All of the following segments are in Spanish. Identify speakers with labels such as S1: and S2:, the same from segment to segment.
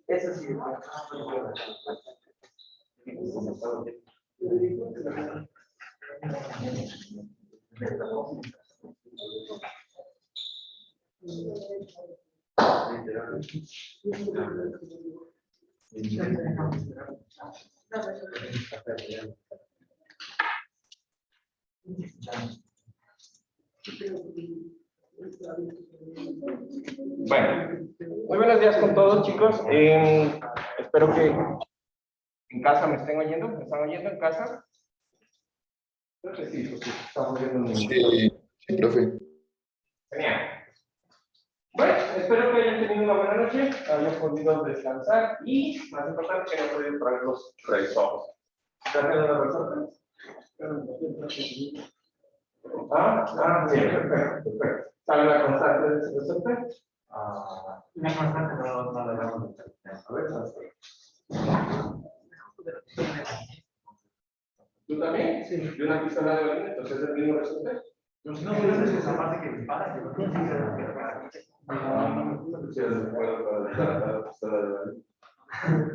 S1: Eso sí.
S2: Bueno, muy buenos días con todos, chicos. Espero que en casa me estén oyendo. ¿Me están oyendo en casa? Creo que sí, porque estamos viendo.
S3: Sí, sí, profe.
S2: Genial. Bueno, espero que hayan tenido una buena noche, hayan podido descansar y, más importante, que hayan podido traer los resortes. ¿Cargan los resortes? Sí, perfecto. ¿Sabe la constante de ese resorte?
S1: La constante no la damos.
S2: A ver, ¿tú también? Sí. ¿Y una pistola de balín? Entonces es el mismo resorte.
S1: No, es esa parte que dispara.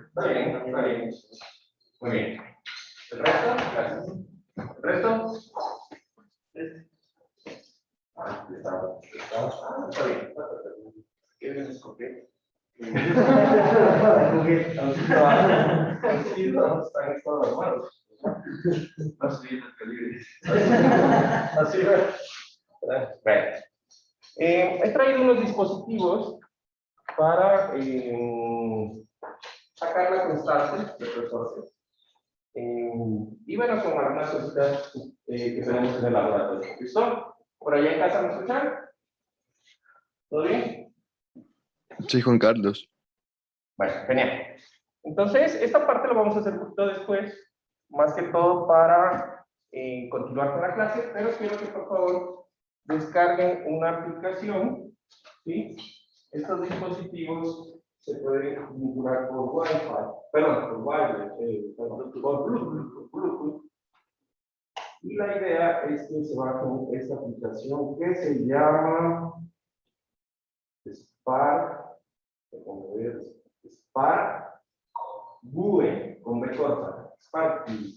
S2: Está bien, está bien. Muy bien. ¿El resto? Gracias. ¿El resto? Está bien. ¿Qué bien escoger? Así he traído unos dispositivos para sacar la constante del resorte. Y bueno, con algunas cositas que tenemos en el laboratorio. ¿Listo? ¿Por allá en casa me escuchan? ¿Todo bien?
S3: Sí, Juan Carlos.
S2: Bueno, genial. Entonces, esta parte lo vamos a hacer un poquito después, más que todo para continuar con la clase, pero quiero que por favor descarguen una aplicación, ¿sí? Estos dispositivos se pueden vincular por Wi-Fi, perdón, por Bluetooth. Y la idea es que se bajen esta aplicación que se llama Spark GUE, con B corta, Spark GUE.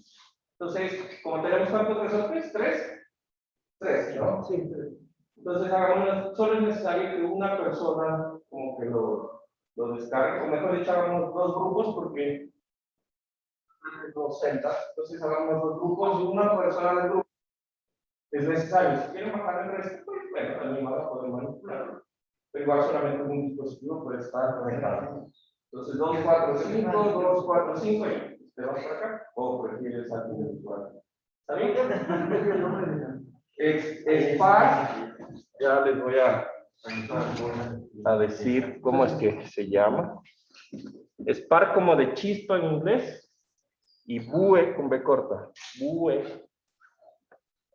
S2: Entonces, como tenemos tantos resortes, tres, ¿no? Sí, tres. Entonces, solo es necesario que una persona como que lo descargue, o mejor dicho, hagamos dos grupos porque nos senta. Entonces, hagamos dos grupos y una persona del grupo es necesario. Si quieren bajar el resto, pues bueno, también van a poder manipularlo. Pero igual solamente un dispositivo puede estar conectado. Entonces, 2, 4, 5, 2, 4, 5, y te vas para acá, o prefieres alguien de usuario. ¿Está bien? Spark, ya les voy a decir cómo es que se llama. Spark como de chispa en inglés, y BUE con B corta. BUE.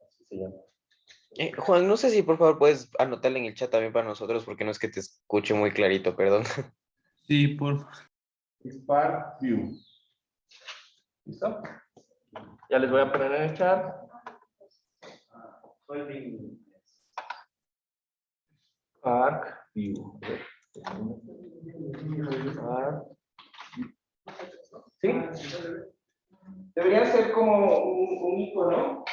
S2: Así se llama.
S4: Juan, no sé si por favor puedes anotarle en el chat también para nosotros, porque no es que te escuche muy clarito, perdón.
S5: Sí, por favor.
S2: Spark View. ¿Listo? Ya les voy a poner en el chat. Spark View. ¿Sí? Debería ser como un icono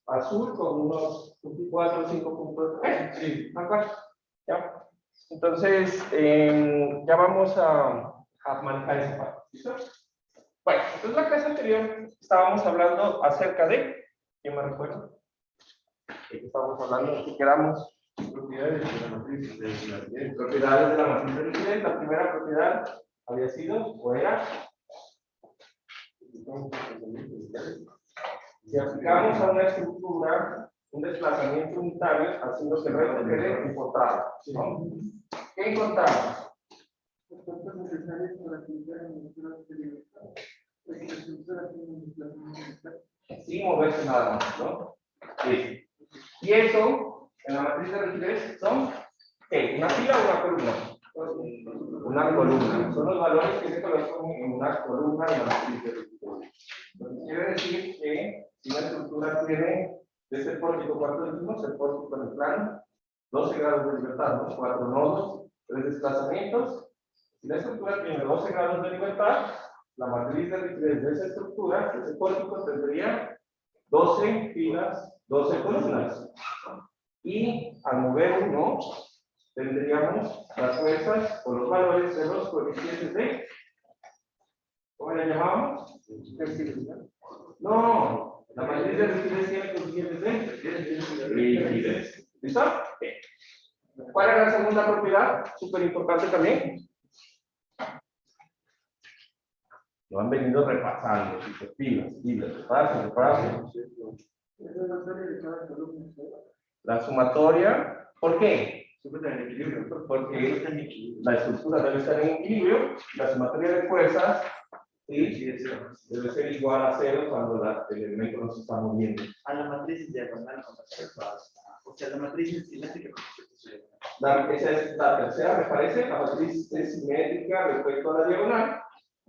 S2: azul con unos 4 o 5 puntos. Sí, acá. ¿Ya? Entonces, ya vamos a manejar esa parte. ¿Listo? Bueno, entonces la clase anterior estábamos hablando acerca de, ¿quién me recuerda? ¿De qué estábamos hablando? ¿Qué quedamos? Propiedades de la matriz de liquidez. Propiedades de la matriz de liquidez. La primera propiedad había sido, o era, si aplicamos a una estructura un desplazamiento unitario haciendo que el resto quede encontrado. ¿No? ¿Qué encontramos?
S1: Los datos necesarios para aplicar en el plan de libertad. La estructura tiene un desplazamiento.
S2: Sin moverse nada más, ¿no? Sí. Y eso, en la matriz de rigidez, son ¿qué? ¿Una fila o una columna? Una columna. Son los valores que se colocan en una columna de la matriz de rigidez. Lo que quiere decir que si una estructura tiene desde el pórtico, ¿cuánto decimos? El pórtico en el plano, 12 grados de libertad, ¿no? 4 nodos, 3 desplazamientos. Si la estructura tiene 12 grados de libertad, la matriz de rigidez de esa estructura, de ese pórtico, tendría 12 filas, 12 columnas. Y al mover uno, tendríamos las fuerzas o los valores de los coeficientes de, ¿cómo le llamamos? No, la matriz de rigidez tiene coeficientes de rigidez. ¿Listo? ¿Cuál es la segunda propiedad? Súper importante también. Lo han venido repasando, pilas, repasen. La sumatoria, ¿por qué? Porque la estructura debe estar en equilibrio, la sumatoria de fuerzas ¿sí? Debe ser igual a 0 cuando el elemento no se está moviendo.
S1: A la matriz diagonal con o sea, la matriz simétrica.
S2: Esa es la tercera, me parece, la matriz es simétrica respecto a la diagonal,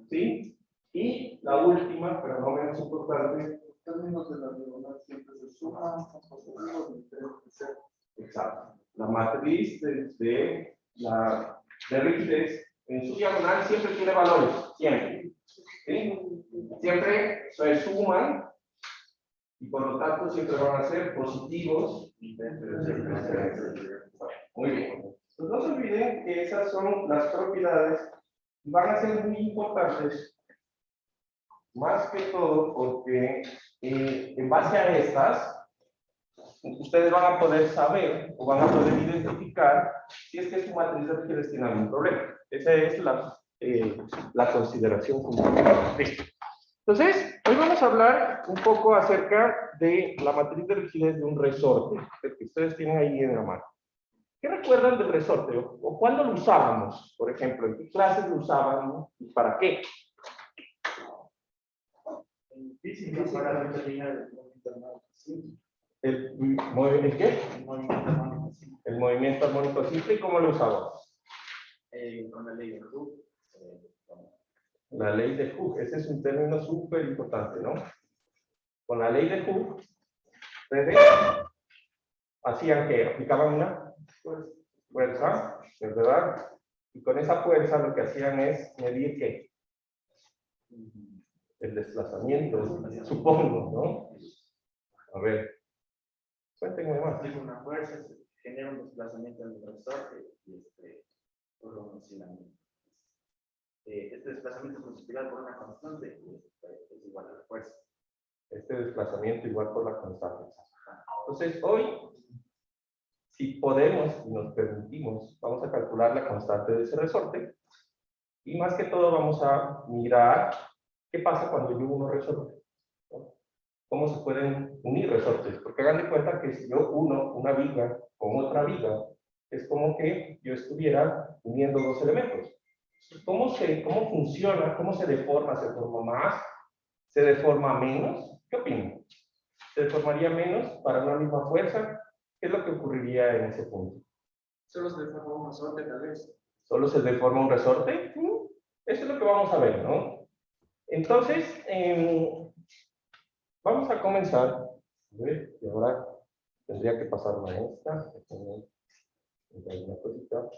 S2: ¿sí? Y la última, pero no menos importante,
S1: Los términos de la diagonal siempre se suman, son positivos y diferentes de cero.
S2: exacto. La matriz de rigidez en su diagonal siempre tiene valores, siempre. ¿Sí? Siempre se suman y por lo tanto siempre van a ser positivos. Muy bien. Pues no se olviden que esas son las propiedades y van a ser muy importantes, más que todo porque en base a estas, ustedes van a poder saber o van a poder identificar si es que su matriz de rigidez tiene algún problema. Esa es la consideración común. Entonces, hoy vamos a hablar un poco acerca de la matriz de rigidez de un resorte, el que ustedes tienen ahí en la mano. ¿Qué recuerdan del resorte? ¿O cuándo lo usábamos? Por ejemplo, ¿en qué clases lo usábamos y para qué?
S1: En física, para la línea del movimiento armónico.
S2: ¿El qué?
S1: El movimiento armónico.
S2: El movimiento armónico simple. ¿Y cómo lo usábamos?
S1: Con la ley de Hooke.
S2: La ley de Hooke. Ese es un término súper importante, ¿no? Con la ley de Hooke, ustedes hacían que aplicaban una fuerza, ¿verdad? Y con esa fuerza lo que hacían es medir ¿qué? El desplazamiento, supongo, ¿no? A ver, cuéntenme más.
S1: Una fuerza genera un desplazamiento en el resorte y por un oscilamiento. Este desplazamiento es multiplicado por una constante es igual a la fuerza.
S2: Este desplazamiento igual por la constante. Entonces, hoy, si podemos y nos permitimos, vamos a calcular la constante de ese resorte y más que todo vamos a mirar qué pasa cuando yo uno resorte. ¿No? ¿Cómo se pueden unir resortes? Porque hagan de cuenta que si yo uno una viga con otra viga, es como que yo estuviera uniendo dos elementos. ¿Cómo funciona? ¿Cómo se deforma? ¿Se deforma más? ¿Se deforma menos? ¿Qué opinan? ¿Se deformaría menos para una misma fuerza? ¿Qué es lo que ocurriría en ese punto?
S1: Solo se deforma un resorte, tal vez.
S2: ¿Solo se deforma un resorte? Eso es lo que vamos a ver, ¿no? Entonces, vamos a comenzar. A ver, y ahora tendría que pasarme a esta. Hay una cosita.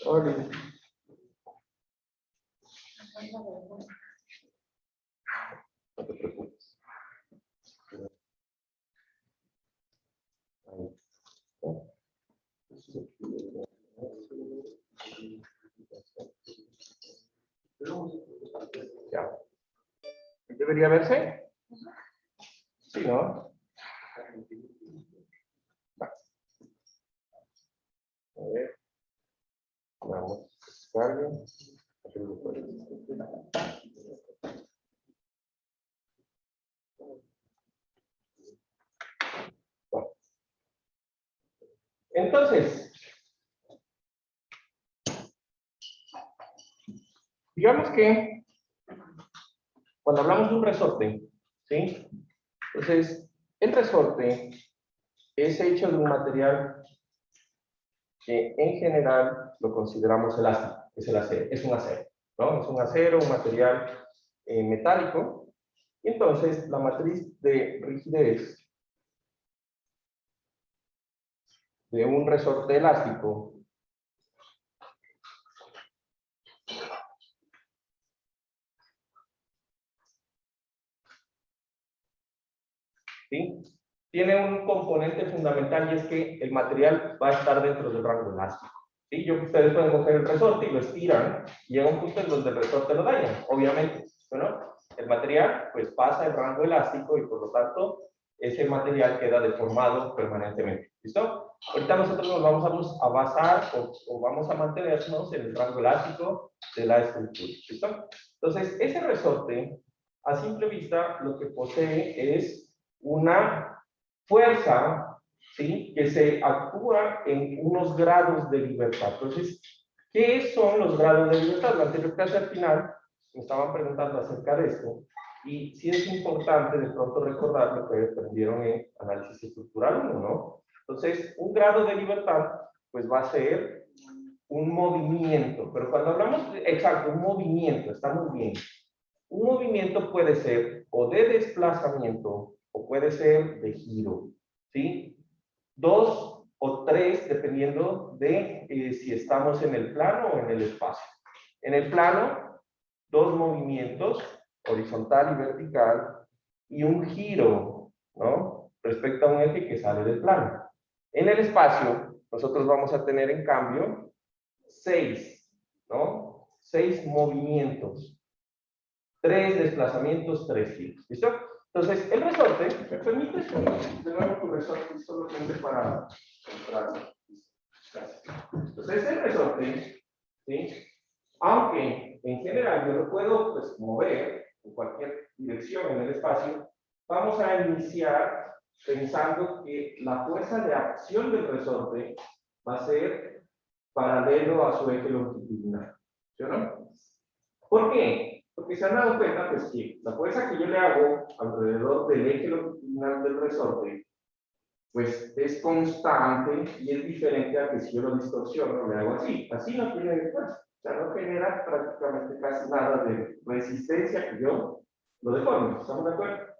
S2: Oli. No te preocupes. Ahí. Ya. ¿Debería verse? Sí, ¿no? Va. A ver. Vamos. Descargue. Va. Entonces, digamos que cuando hablamos de un resorte, ¿sí? Entonces, el resorte es hecho de un material que en general lo consideramos elástico, es el acero, es un acero, ¿no? Es un acero, un material metálico, y entonces la matriz de rigidez de un resorte elástico ¿sí? Tiene un componente fundamental y es que el material va a estar dentro del rango elástico. ¿Sí? Ustedes pueden coger el resorte y lo estiran y llega un punto en donde el resorte lo daña, obviamente. ¿No? El material pues pasa el rango elástico y por lo tanto ese material queda deformado permanentemente. ¿Listo? Ahorita nosotros nos vamos a basar o vamos a mantenernos en el rango elástico de la estructura. ¿Listo? Entonces, ese resorte, a simple vista, lo que posee es una fuerza, ¿sí? Que se actúa en unos grados de libertad. Entonces, ¿qué son los grados de libertad? La anterior clase al final me estaban preguntando acerca de esto, y sí es importante de pronto recordar lo que aprendieron en análisis estructural 1, ¿no? Entonces, un grado de libertad, pues va a ser un movimiento, pero cuando hablamos de, exacto, un movimiento, está muy bien. Un movimiento puede ser o de desplazamiento o puede ser de giro, ¿sí? 2 o 3, dependiendo de si estamos en el plano o en el espacio. En el plano, 2 movimientos, horizontal y vertical, y un giro, ¿no? Respecto a un eje que sale del plano. En el espacio, nosotros vamos a tener en cambio 6, ¿no? 6 movimientos. 3 desplazamientos, 3 giros. ¿Listo? Entonces, el resorte, ¿me permites? De nuevo, tu resorte solamente para entrar. Gracias. Entonces, el resorte, ¿sí? Aunque en general yo lo puedo pues, mover en cualquier dirección en el espacio, vamos a iniciar pensando que la fuerza de acción del resorte va a ser paralelo a su eje longitudinal. ¿Sí o no? ¿Por qué? Porque se han dado cuenta pues, que la fuerza que yo le hago alrededor del eje longitudinal del resorte pues es constante y es diferente a que si yo lo distorsiono, le hago así. Así no tiene fuerza. O sea, no genera prácticamente casi nada de resistencia que yo lo deforme. ¿Estamos de acuerdo?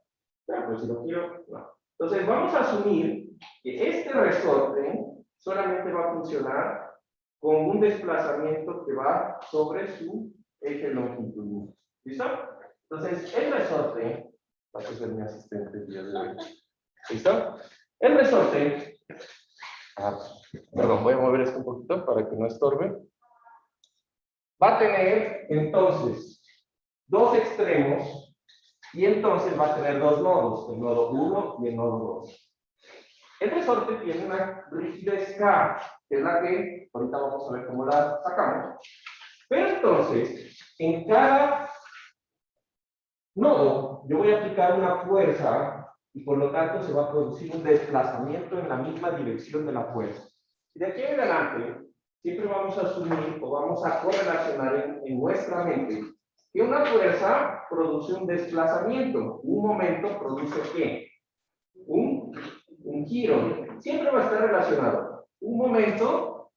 S2: Claro, pues si lo quiero, no. Entonces vamos a asumir que este resorte solamente va a funcionar con un desplazamiento que va sobre su eje longitudinal. ¿Listo? Entonces el resorte, va a ser mi asistente el día de hoy. ¿Listo? El resorte, perdón, voy a mover esto un poquito para que no estorbe. Va a tener entonces 2 extremos y entonces va a tener 2 nodos, el nodo 1 y el nodo 2. El resorte tiene una rigidez K, que es la que ahorita vamos a ver cómo la sacamos. Pero entonces, en cada nodo, yo voy a aplicar una fuerza y por lo tanto se va a producir un desplazamiento en la misma dirección de la fuerza. Y de aquí en adelante, siempre vamos a asumir o vamos a correlacionar en nuestra mente que una fuerza produce un desplazamiento, un momento produce ¿qué? Un giro. Siempre va a estar relacionado. Un momento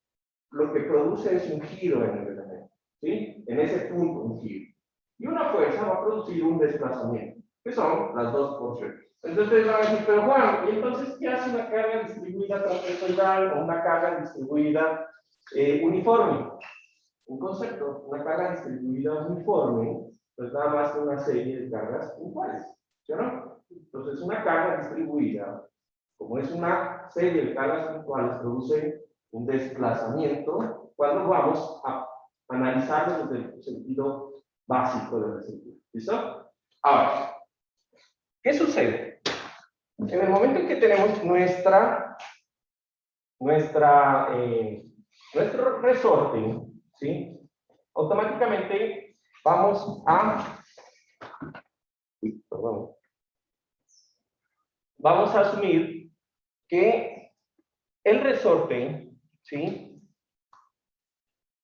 S2: lo que produce es un giro en el elemento, ¿sí? En ese punto un giro. Y una fuerza va a producir un desplazamiento, que son las dos porciones. Entonces van a decir, pero Juan, ¿y entonces qué hace una carga distribuida trapezoidal o una carga distribuida Uniforme. Un concepto, una carga distribuida uniforme, pues nada más que una serie de cargas iguales, ¿sí o no? Entonces, una carga distribuida, como es una serie de cargas iguales, produce un desplazamiento cuando vamos a analizarlo desde el sentido básico del sentido. ¿Listo? Ahora, ¿qué sucede? En el momento en que tenemos nuestro resorte, ¿sí? Automáticamente vamos a asumir que el resorte, ¿sí?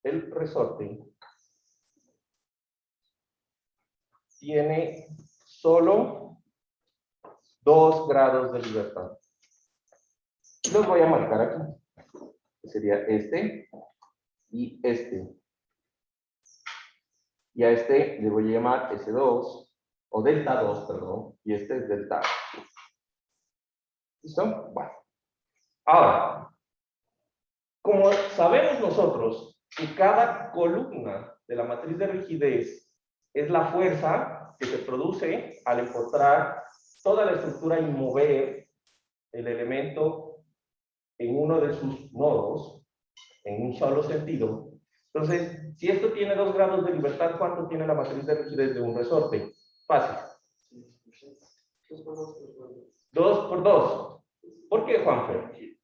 S2: El resorte tiene solo 2 grados de libertad. Los voy a marcar aquí. Sería este y este. Y a este le voy a llamar S2, o delta 2, perdón, y este es delta 2. ¿Listo? Bueno. Ahora, como sabemos nosotros que cada columna de la matriz de rigidez es la fuerza que se produce al encontrar toda la estructura y mover el elemento en uno de sus nodos, en un solo sentido. Entonces, si esto tiene 2 grados de libertad, ¿cuánto tiene la matriz de rigidez de un resorte? Fácil. 2 por 2. ¿Por qué, Juanfer?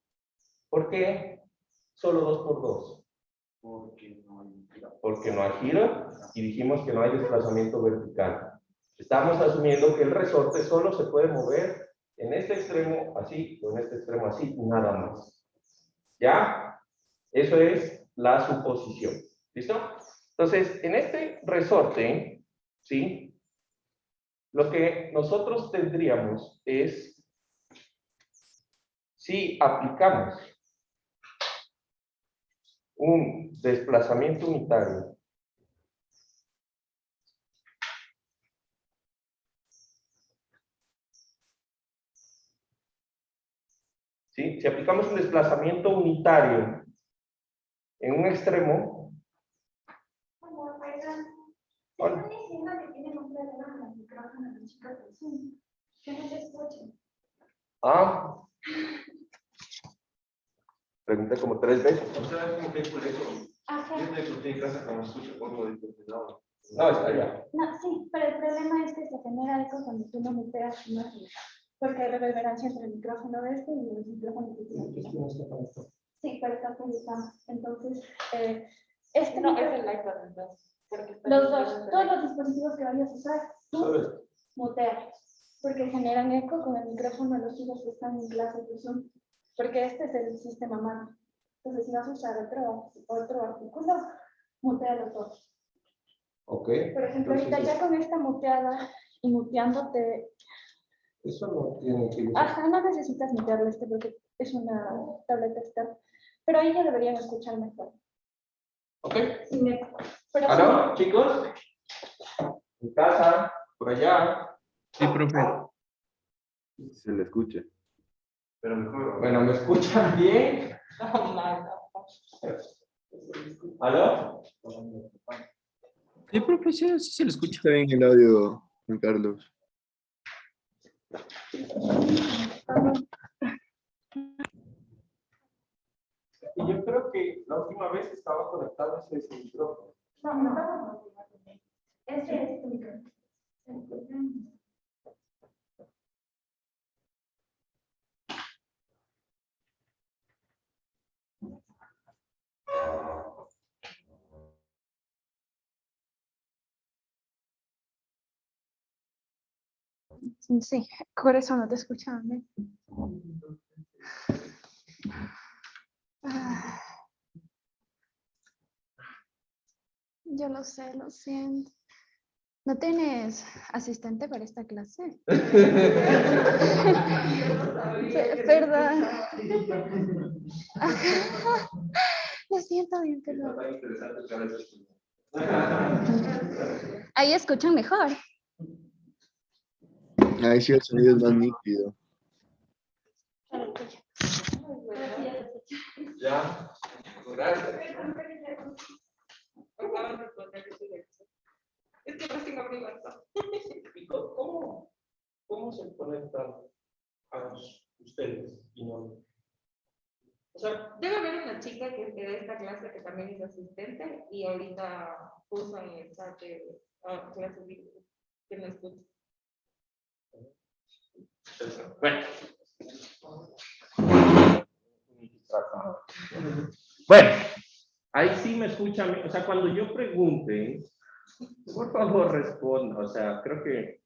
S2: ¿Por qué solo 2 por 2? Porque no hay giro y dijimos que no hay desplazamiento vertical. Estamos asumiendo que el resorte solo se puede mover en este extremo así o en este extremo así, nada más. ¿Ya? Eso es la suposición. ¿Listo? Entonces, en este resorte, ¿sí? Lo que nosotros tendríamos es, si aplicamos un desplazamiento unitario ¿sí? Si aplicamos un desplazamiento unitario en un extremo.
S6: Hola, perdón.
S2: Hola.
S6: Están diciendo que tienen un problema con el micrófono de chicos de Zoom. Que no se escuchen.
S2: Ah. Pregunté como 3 veces. O sea, como que es por eso.
S6: Ajá.
S2: Yo estoy en casa cuando escucho poco de no. No, está allá.
S6: No, sí, pero el problema es que se genera eco cuando tú no muteas tu imagen. Porque hay reverberancia entre el micrófono de este y el micrófono que tiene. Sí, pero está conectado. Entonces, este
S7: No,
S6: micro-
S7: es el iPad entonces.
S6: los dos, todos los dispositivos que vayas a usar, tú muteas. Porque generan eco con el micrófono de los chicos que están en clase de Zoom. Porque este es el sistema MAC. Entonces, si vas a usar otro artículo, mutealo todo.
S2: Ok.
S6: Por ejemplo, ahorita ya con esta muteada y muteándote.
S2: Eso no tiene que ir.
S6: Ajá, no necesitas mutearlo porque es una tableta externa. Pero ahí ya deberían escuchar mejor.
S2: Ok.
S6: Sin eco. Pero
S2: ¿Aló, chicos? En casa, por allá.
S5: Sí, profe.
S3: Se le escucha.
S2: Pero mejor. Bueno, ¿me escuchan bien? ¿Aló?
S5: Sí, profe, sí, sí se le escucha.
S3: Está bien el audio, Juan Carlos.
S2: Y yo creo que la última vez estaba conectado ese micrófono.
S6: no. Ese es tu micrófono. Sí, por eso no te escuchaban. ¿Eh? Yo lo sé, lo siento. ¿No tienes asistente para esta clase? Perdón. Lo siento bien, perdón. Ahí escuchan mejor.
S3: Ahí sí el sonido es más nítido.
S2: Ya. Gracias.
S7: Es que recién abrí WhatsApp.
S2: ¿Y cómo se conectan a ustedes? Y no? O sea,
S7: Debe haber una chica que de esta clase que también es asistente y ahorita puso en el chat de clase que me escucha.
S2: bueno. Bueno, ahí sí me escuchan. O sea, cuando yo pregunte, por favor responda. O sea, creo que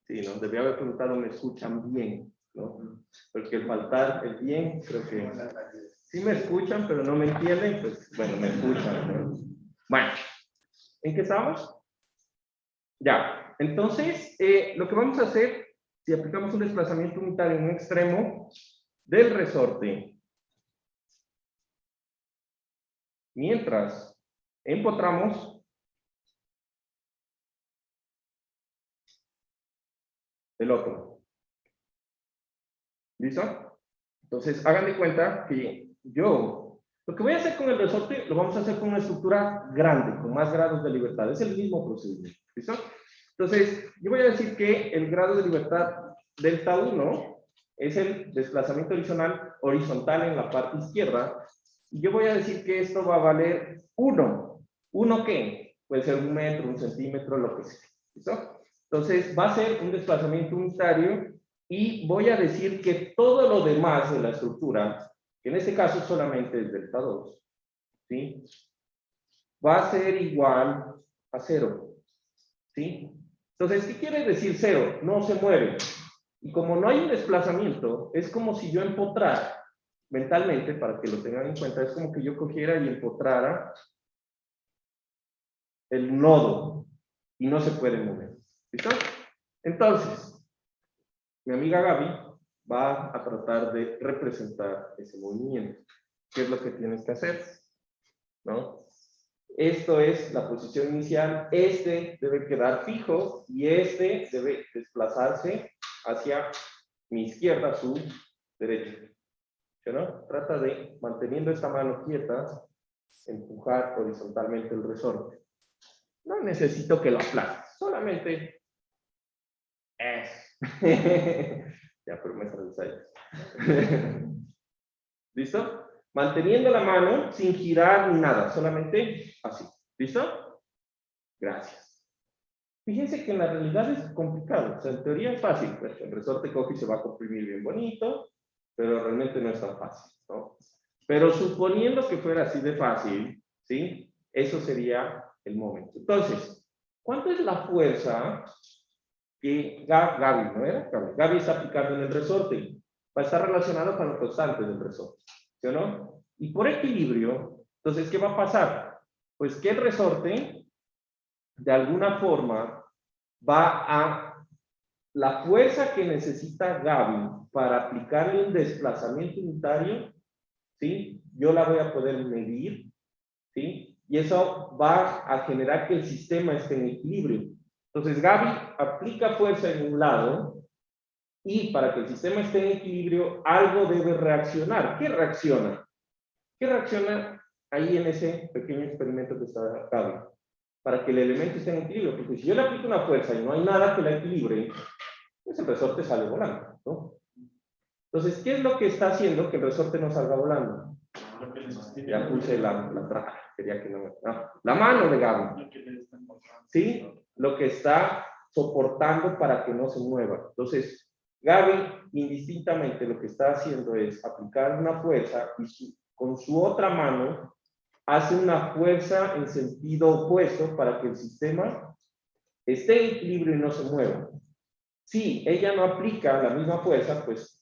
S2: sí, ¿no? Debía haber preguntado, ¿me escuchan bien? ¿No? Porque el faltar el bien, creo que sí me escuchan, pero no me entienden, pues bueno, me escuchan, ¿no? Bueno, ¿en qué estamos? Ya, entonces, lo que vamos a hacer, si aplicamos un desplazamiento unitario en un extremo del resorte, mientras empotramos el otro. ¿Listo? Entonces, hagan de cuenta que yo, lo que voy a hacer con el resorte, lo vamos a hacer con una estructura grande, con más grados de libertad. Es el mismo procedimiento. ¿Listo? Entonces, yo voy a decir que el grado de libertad delta 1 es el desplazamiento horizontal en la parte izquierda. Y yo voy a decir que esto va a valer 1. ¿1 qué? Puede ser 1 metro, 1 centímetro, lo que sea. ¿Listo? Entonces, va a ser un desplazamiento unitario y voy a decir que todo lo demás de la estructura, que en este caso solamente es delta 2, ¿sí? Va a ser igual a 0. ¿Sí? Entonces, ¿qué quiere decir 0? No se mueve. Y como no hay un desplazamiento, es como si yo empotrara, mentalmente, para que lo tengan en cuenta, es como que yo cogiera y empotrara el nodo y no se puede mover. ¿Listo? Entonces, mi amiga Gaby va a tratar de representar ese movimiento. ¿Qué es lo que tienes que hacer? ¿No? Esto es la posición inicial, este debe quedar fijo y este debe desplazarse hacia mi izquierda, su derecha. ¿No? Trata de, manteniendo esta mano quieta, empujar horizontalmente el resorte. No necesito que lo aplaste, solamente es. Ya, pero me sale. ¿Listo? Manteniendo la mano sin girar ni nada, solamente así. ¿Listo? Gracias. Fíjense que en la realidad es complicado. O sea, en teoría es fácil. Pues el resorte coge y se va a comprimir bien bonito, pero realmente no es tan fácil, ¿no? Pero suponiendo que fuera así de fácil, ¿sí? Eso sería el momento. Entonces, ¿cuánto es la fuerza que Gaby, ¿no era? Gaby está aplicando en el resorte? Va a estar relacionado con los constantes del resorte, ¿sí o no? Y por equilibrio, entonces, ¿qué va a pasar? Pues que el resorte, de alguna forma, va a la fuerza que necesita Gaby para aplicarle un desplazamiento unitario, ¿sí? Yo la voy a poder medir, ¿sí? Y eso va a generar que el sistema esté en equilibrio. Entonces, Gaby aplica fuerza en un lado y para que el sistema esté en equilibrio, algo debe reaccionar. ¿Qué reacciona? ¿Qué reacciona ahí en ese pequeño experimento que está Gaby? Para que el elemento esté en equilibrio. Porque si yo le aplico una fuerza y no hay nada que la equilibre, pues el resorte sale volando, ¿no? Entonces, ¿qué es lo que está haciendo que el resorte no salga volando? Ya puse la traba, quería que no, la mano de Gaby. ¿Sí? Lo que está soportando para que no se mueva. Entonces, Gaby, indistintamente, lo que está haciendo es aplicar una fuerza y con su otra mano hace una fuerza en sentido opuesto para que el sistema esté en equilibrio y no se mueva. Si ella no aplica la misma fuerza, pues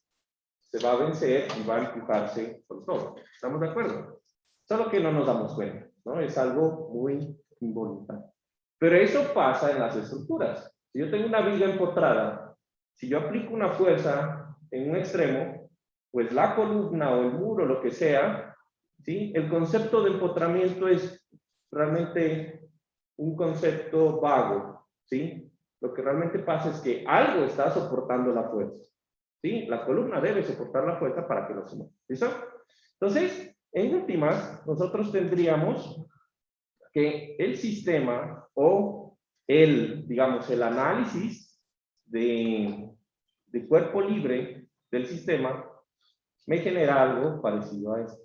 S2: se va a vencer y va a empujarse por todo. ¿Estamos de acuerdo? Solo que no nos damos cuenta, ¿no? Es algo muy involuntario. Pero eso pasa en las estructuras. Si yo tengo una viga empotrada, si yo aplico una fuerza en un extremo, pues la columna o el muro, lo que sea, ¿sí? El concepto de empotramiento es realmente un concepto vago, ¿sí? Lo que realmente pasa es que algo está soportando la fuerza, ¿sí? La columna debe soportar la fuerza para que no se mueva, ¿listo? Entonces, En últimas, nosotros tendríamos que el sistema o digamos, el análisis de cuerpo libre del sistema me genera algo parecido a esto.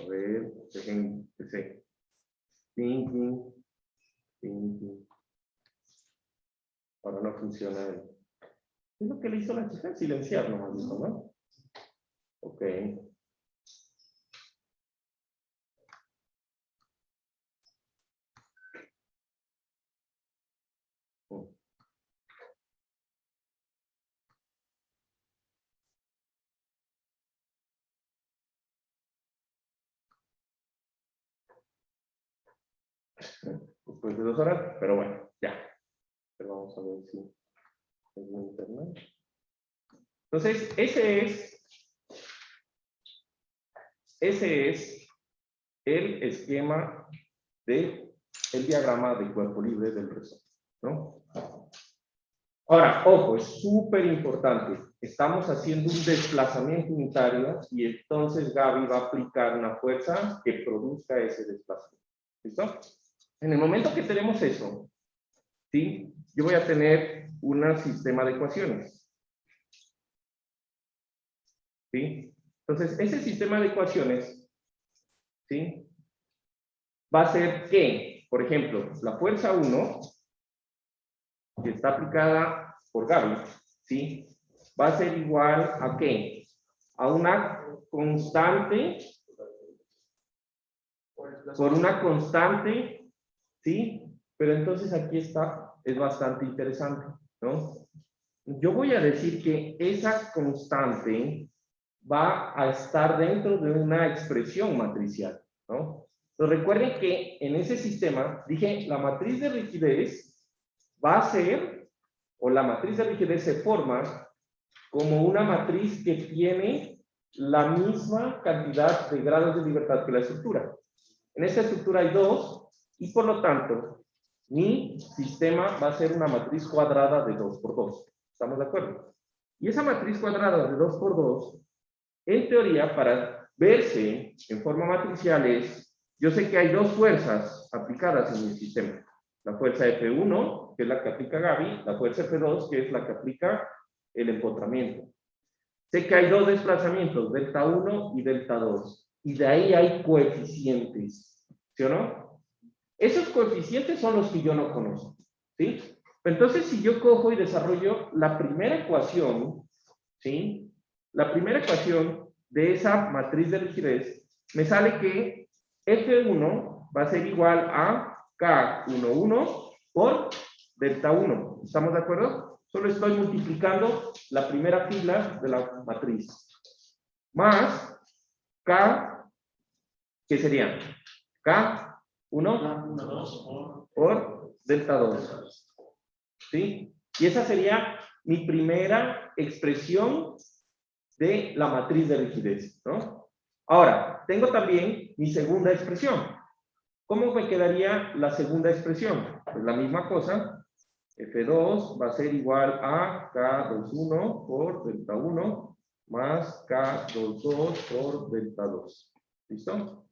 S2: A ver, dejen que se... Thinking. Ahora no funciona. Es lo que le hizo la chica, silenciar nomás, ¿no? Ok. Después de 2 horas, pero bueno, ya. Pero vamos a ver si es mi internet. Entonces, ese es el esquema del diagrama de cuerpo libre del resorte, ¿no? Ahora, ojo, es súper importante. Estamos haciendo un desplazamiento unitario y entonces Gaby va a aplicar una fuerza que produzca ese desplazamiento. ¿Listo? En el momento que tenemos eso, ¿sí? Yo voy a tener un sistema de ecuaciones. ¿Sí? Entonces, ese sistema de ecuaciones, ¿sí? Va a ser que, por ejemplo, la fuerza 1, que está aplicada por Gaby, ¿sí? Va a ser igual a ¿qué? A una constante, por una constante, ¿sí? Pero entonces aquí está, es bastante interesante, ¿no? Yo voy a decir que esa constante va a estar dentro de una expresión matricial, ¿no? Entonces recuerden que en ese sistema, dije, la matriz de rigidez va a ser, o la matriz de rigidez se forma como una matriz que tiene la misma cantidad de grados de libertad que la estructura. En esta estructura hay 2, y por lo tanto, mi sistema va a ser una matriz cuadrada de 2 por 2. ¿Estamos de acuerdo? Y esa matriz cuadrada de 2 por 2, en teoría, para verse en forma matricial es, yo sé que hay 2 fuerzas aplicadas en mi sistema. La fuerza F1, que es la que aplica Gaby, la fuerza F2, que es la que aplica el empotramiento. Sé que hay 2 desplazamientos, delta 1 y delta 2. Y de ahí hay coeficientes. ¿Sí o no? Esos coeficientes son los que yo no conozco. ¿Sí? Entonces, si yo cojo y desarrollo la primera ecuación, ¿sí? La primera ecuación de esa matriz de rigidez, me sale que F1 va a ser igual a K11 por delta 1. ¿Estamos de acuerdo? Solo estoy multiplicando la primera fila de la matriz. Más K, ¿qué sería? K1 por delta 2. ¿Sí? Y esa sería mi primera expresión de la matriz de rigidez, ¿no? Ahora, tengo también mi segunda expresión. ¿Cómo me quedaría la segunda expresión? Pues la misma cosa. F2 va a ser igual a K21 por delta 1 más K22 por delta 2. ¿Listo?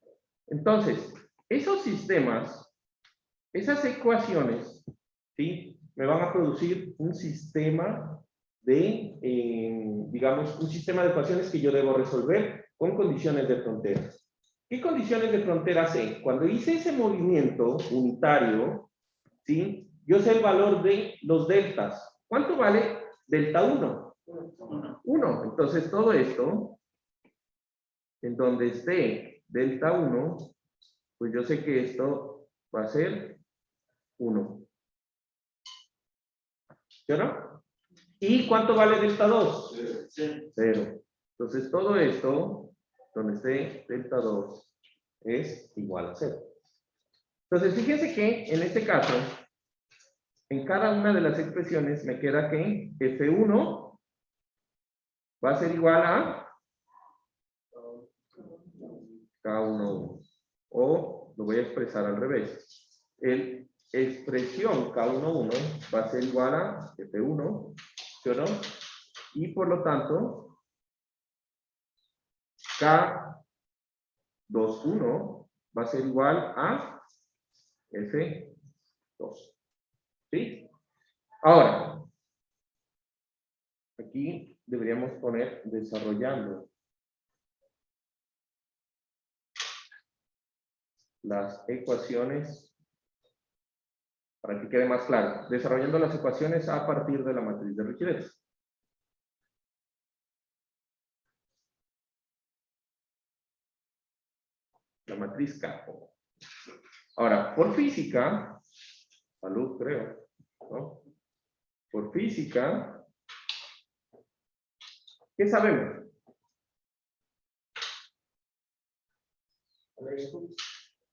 S2: Entonces, esos sistemas, esas ecuaciones, ¿sí? Me van a producir un sistema de, digamos, un sistema de ecuaciones que yo debo resolver con condiciones de frontera. ¿Qué condiciones de frontera sé? Cuando hice ese movimiento unitario, ¿sí? Yo sé el valor de los deltas. ¿Cuánto vale delta 1? 1. Entonces, todo esto, en donde esté delta 1, pues yo sé que esto va a ser 1. ¿Sí o no? ¿Y cuánto vale delta 2? 0. Entonces, todo esto, donde esté delta 2, es igual a 0. Entonces, fíjense que en este caso, en cada una de las expresiones me queda que F1 va a ser igual a K11. O lo voy a expresar al revés. El expresión K11 va a ser igual a F1, ¿sí o no? Y por lo tanto, K21 va a ser igual a F2. ¿Sí? Ahora, aquí deberíamos poner desarrollando las ecuaciones, para que quede más claro, desarrollando las ecuaciones a partir de la matriz de rigidez. La matriz K. Ahora, por física, salud creo, ¿no? Por física, ¿qué sabemos?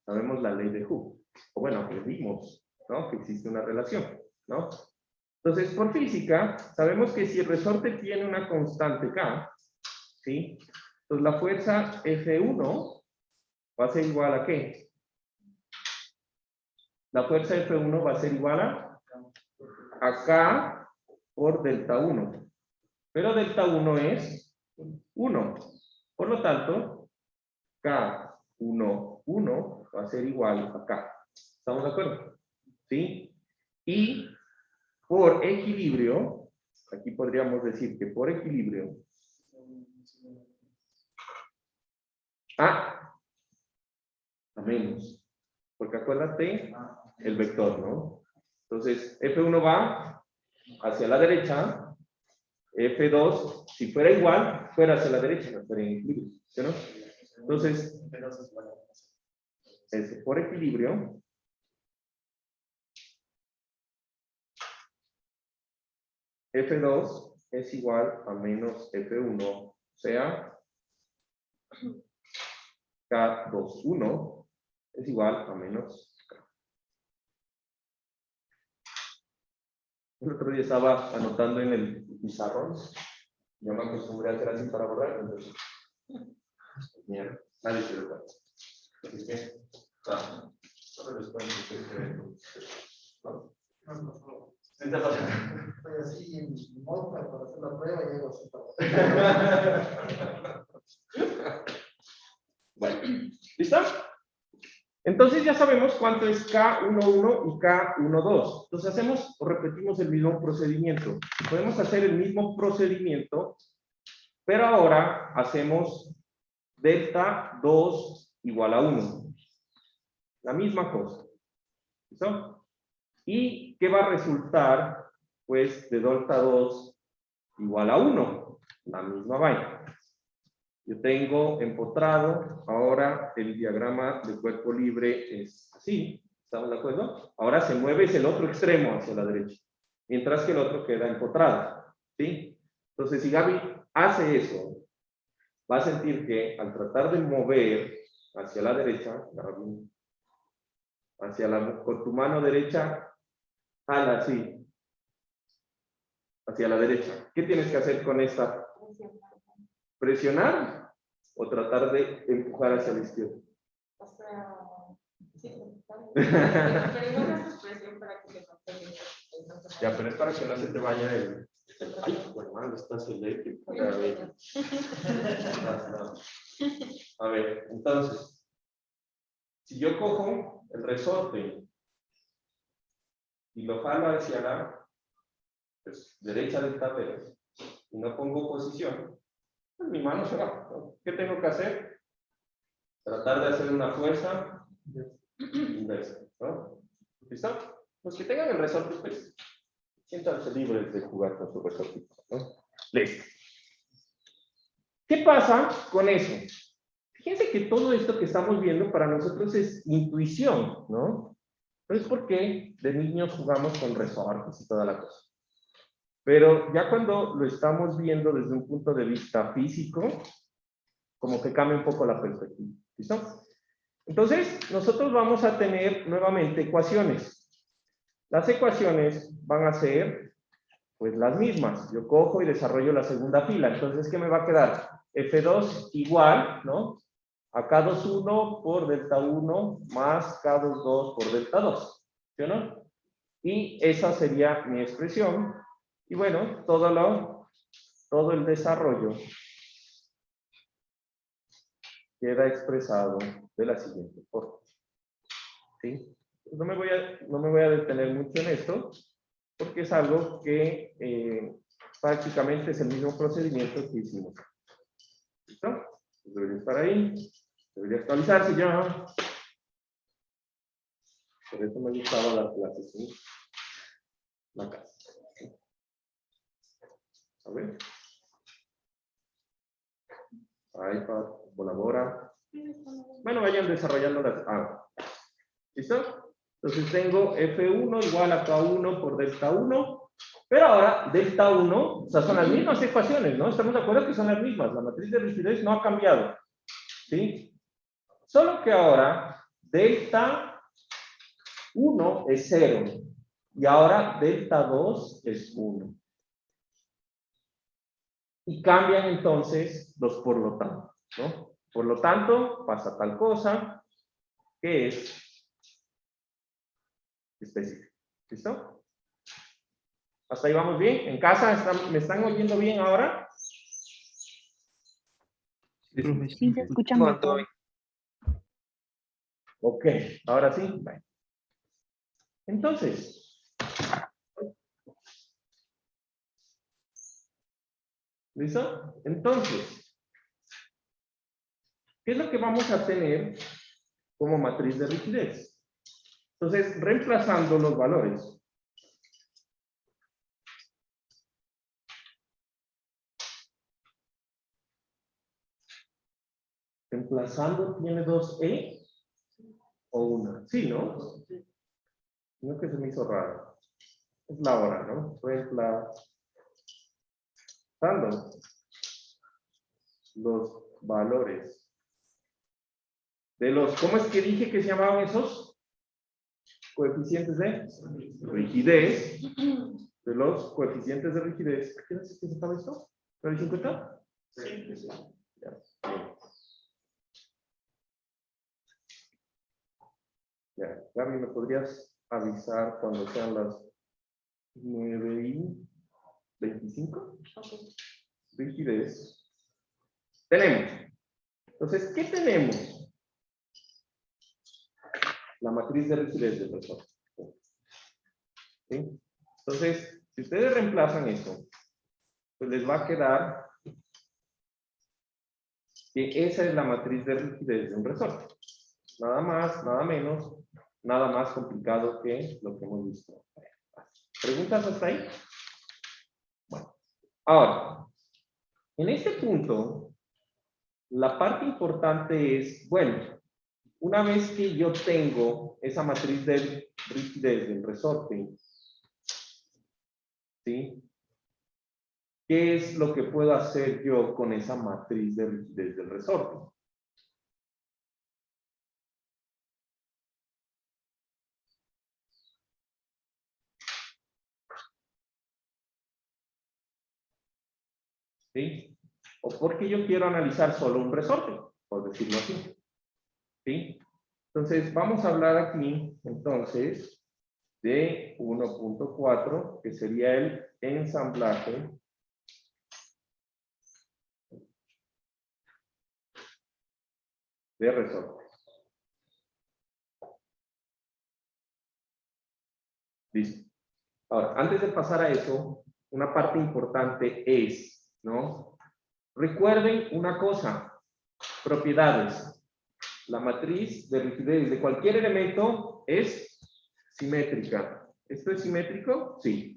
S2: Sabemos la ley de Hooke. O bueno, que vimos, ¿no? Que existe una relación, ¿no? Entonces, por física, sabemos que si el resorte tiene una constante K, ¿sí? Entonces la fuerza F1 va a ser igual a ¿qué? La fuerza F1 va a ser igual a K por delta 1. Pero delta 1 es 1. Por lo tanto, K11 va a ser igual a K. ¿Estamos de acuerdo? ¿Sí? Y por equilibrio, aquí podríamos decir que por equilibrio, a menos. Porque acuérdate el vector, ¿no? Entonces, F1 va hacia la derecha, F2, si fuera igual, fuera hacia la derecha, no fuera en equilibrio, ¿sí, no? Entonces, por equilibrio, F2 es igual a menos F1, o sea, K21 es igual a menos K. El otro día estaba anotando en el pizarrón. Yo me acostumbré a hacer así para borrar. Entonces, mierda, nadie se lo cuenta. Así que, solo les cuento ¿no? ¿Sí te pasa?
S8: Estoy así en moto para hacer la prueba y llego así.
S2: Bueno, ¿listo? Entonces ya sabemos cuánto es K11 y K12. Entonces hacemos o repetimos el mismo procedimiento. Podemos hacer el mismo procedimiento, pero ahora hacemos delta 2 igual a 1. La misma cosa. ¿Listo? ¿Y qué va a resultar? Pues de delta 2 igual a 1. La misma vaina. Yo tengo empotrado, ahora el diagrama de cuerpo libre es así, ¿estamos de acuerdo? Ahora se mueve es el otro extremo hacia la derecha, mientras que el otro queda empotrado, ¿sí? Entonces, si Gaby hace eso, va a sentir que al tratar de mover hacia la derecha, Gaby, con tu mano derecha, jala así, hacia la derecha. ¿Qué tienes que hacer con esta? ¿Presionar o tratar de empujar hacia la izquierda?
S7: O sea, sí, pero igual es expresión para que se mantenga.
S2: Ya, pero es para que no se te vaya el... Ay, hermano, estás eléctrico. A ver, entonces, si yo cojo el resorte y lo jalo hacia la pues, derecha del tablero y no pongo posición, pues mi mano se va, ¿no? ¿Qué tengo que hacer? Tratar de hacer una fuerza inversa, ¿no? ¿Listo? Los que tengan el resorte, pues, siéntanse libres de jugar con su resorte, ¿no? Listo. ¿Qué pasa con eso? Fíjense que todo esto que estamos viendo para nosotros es intuición, ¿no? No es porque de niños jugamos con resortes y toda la cosa. Pero ya cuando lo estamos viendo desde un punto de vista físico, como que cambia un poco la perspectiva. ¿Listo? Entonces, nosotros vamos a tener nuevamente ecuaciones. Las ecuaciones van a ser, pues, las mismas. Yo cojo y desarrollo la segunda fila. Entonces, ¿qué me va a quedar? F2 igual, ¿no? A K21 por delta 1 más K22 por delta 2. ¿Sí o no? Y esa sería mi expresión. Y bueno, todo el desarrollo queda expresado de la siguiente forma. ¿Sí? No me voy a detener mucho en esto, porque es algo que prácticamente es el mismo procedimiento que hicimos. ¿Listo? Debería estar ahí, debería actualizarse ya. Por eso me gustaba dar clases en la casa. A ver. iPad, colabora. Bueno, vayan desarrollando las. ¿Listo? Entonces tengo F1 igual a K1 por delta 1. Pero ahora, delta 1, o sea, son las mismas ecuaciones, ¿no? Estamos de acuerdo que son las mismas. La matriz de rigidez no ha cambiado. ¿Sí? Solo que ahora, delta 1 es 0. Y ahora, delta 2 es 1. Y cambian entonces los por lo tanto, ¿no? Por lo tanto, pasa tal cosa que es específico. ¿Listo? ¿Hasta ahí vamos bien? ¿En casa me están oyendo bien ahora?
S5: Sí,
S6: se escucha
S4: Bueno, todo bien.
S2: Ok, ahora sí. Bueno. Entonces, ¿listo? Entonces, ¿qué es lo que vamos a tener como matriz de rigidez? Entonces, reemplazando los valores. Reemplazando tiene 2E o 1. Sí, ¿no? No, que se me hizo raro. Es la hora, ¿no? Reemplazando los valores de los, ¿cómo es que dije que se llamaban esos? Coeficientes de rigidez. De los coeficientes de rigidez. ¿Qué es que se acaba esto? ¿¿9 50? Sí. Ya. Ya, Gaby, ¿me podrías avisar cuando sean las 9:25?
S7: Ok.
S2: Rigidez. Tenemos. Entonces, ¿qué tenemos? La matriz de rigidez del resorte. ¿Sí? Entonces, si ustedes reemplazan esto, pues les va a quedar que esa es la matriz de rigidez de un resorte. Nada más, nada menos, nada más complicado que lo que hemos visto. ¿Preguntas hasta ahí? Bueno, ahora, en este punto, la parte importante es, bueno, una vez que yo tengo esa matriz de rigidez del resorte, ¿sí? ¿Qué es lo que puedo hacer yo con esa matriz de rigidez del resorte? ¿Sí? O porque yo quiero analizar solo un resorte, por decirlo así. ¿Sí? Entonces, vamos a hablar aquí, entonces, de 1.4, que sería el ensamblaje de resortes. Listo. Ahora, antes de pasar a eso, una parte importante es, ¿no? Recuerden una cosa, propiedades. La matriz de rigidez de cualquier elemento es simétrica. ¿Esto es simétrico? Sí.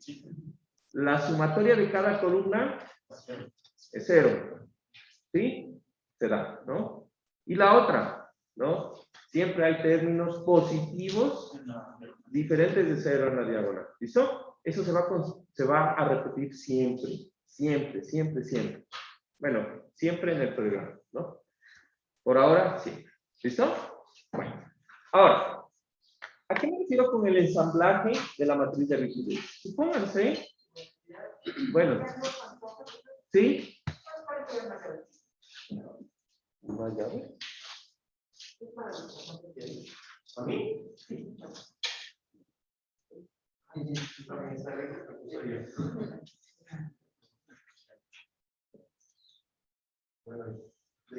S2: La sumatoria de cada columna es 0. ¿Sí? Se da, ¿no? Y la otra, ¿no? Siempre hay términos positivos diferentes de 0 en la diagonal. ¿Listo? Eso se va a repetir siempre. Siempre, siempre, siempre. Bueno, siempre en el programa, ¿no? Por ahora, sí. ¿Listo? Bueno. Ahora, ¿a qué me refiero con el ensamblaje de la matriz de rigidez? Supónganse, bueno, ¿sí? ¿Una llave? ¿A mí? Sí. No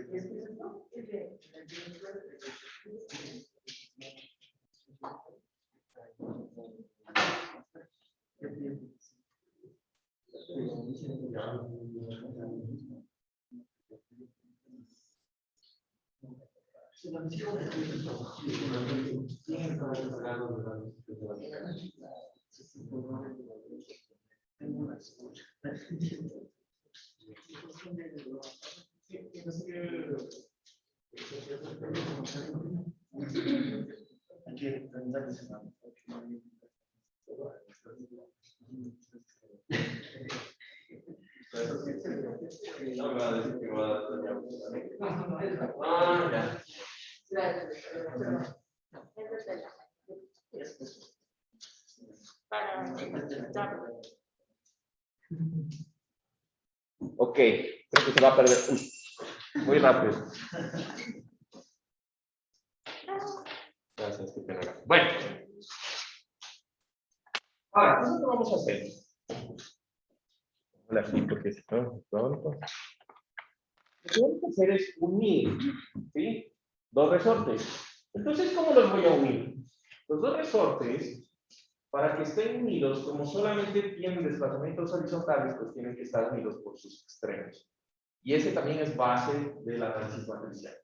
S2: me va a decir que va a dar. Ah, ya. Ok, creo que se va a perder. Uy, muy rápido. Gracias, qué pena. Bueno. Ahora, ¿qué es lo que vamos a hacer? Hola, sí, porque si no, pronto. Lo que vamos a hacer es unir, ¿sí? Dos resortes. Entonces, ¿cómo los voy a unir? Los dos resortes, para que estén unidos, como solamente tienen desplazamientos horizontales, pues tienen que estar unidos por sus extremos. Y ese también es base del análisis matricial.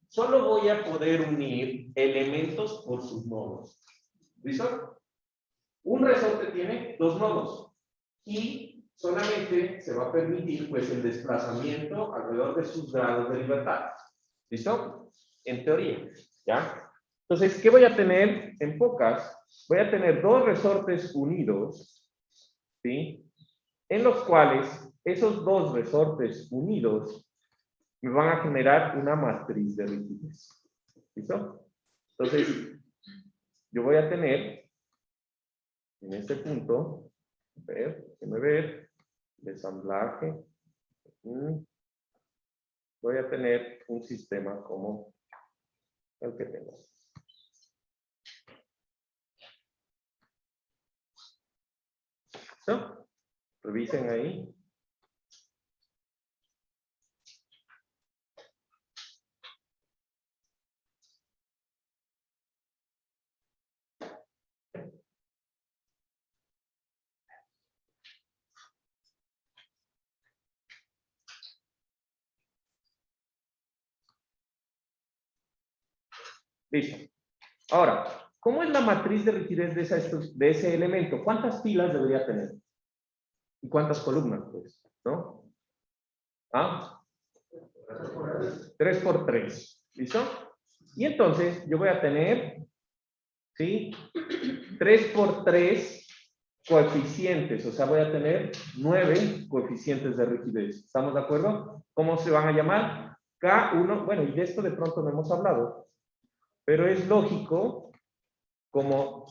S2: Solo voy a poder unir elementos por sus nodos. ¿Listo? Un resorte tiene dos nodos. Y solamente se va a permitir pues el desplazamiento alrededor de sus grados de libertad. ¿Listo? En teoría, ¿ya? Entonces, ¿qué voy a tener en pocas? Voy a tener dos resortes unidos, ¿sí? En los cuales esos dos resortes unidos me van a generar una matriz de rigidez. ¿Listo? Entonces, yo voy a tener en este punto, déjenme ver, desamblaje. Voy a tener un sistema como el que tengo. ¿Listo? Revisen ahí. Listo. Ahora, ¿cómo es la matriz de rigidez de ese elemento? ¿Cuántas filas debería tener? ¿Y cuántas columnas, pues? ¿No? ¿Ah? 3 por 3. ¿Listo? Y entonces yo voy a tener, ¿sí? 3 por 3 coeficientes. O sea, voy a tener 9 coeficientes de rigidez. ¿Estamos de acuerdo? ¿Cómo se van a llamar? K1. Bueno, y de esto de pronto no hemos hablado. Pero es lógico como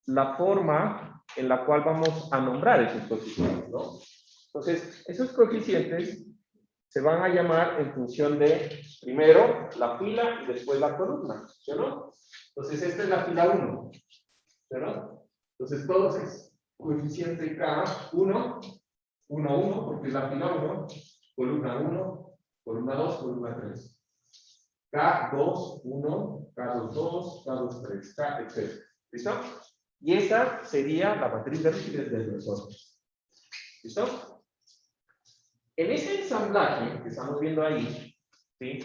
S2: la forma en la cual vamos a nombrar esos coeficientes, ¿no? Entonces, esos coeficientes se van a llamar en función de, primero, la fila y después la columna, ¿sí o no? Entonces, esta es la fila 1, ¿sí o no? Entonces, todo es coeficiente K1, 1, 1, porque es la fila 1, columna 1, columna 2, columna 3. K2, 1, K2, 2, K2, 3, K, etc. ¿Listo? Y esa sería la matriz de rigidez del resorte. ¿Listo? En ese ensamblaje que estamos viendo ahí, ¿sí?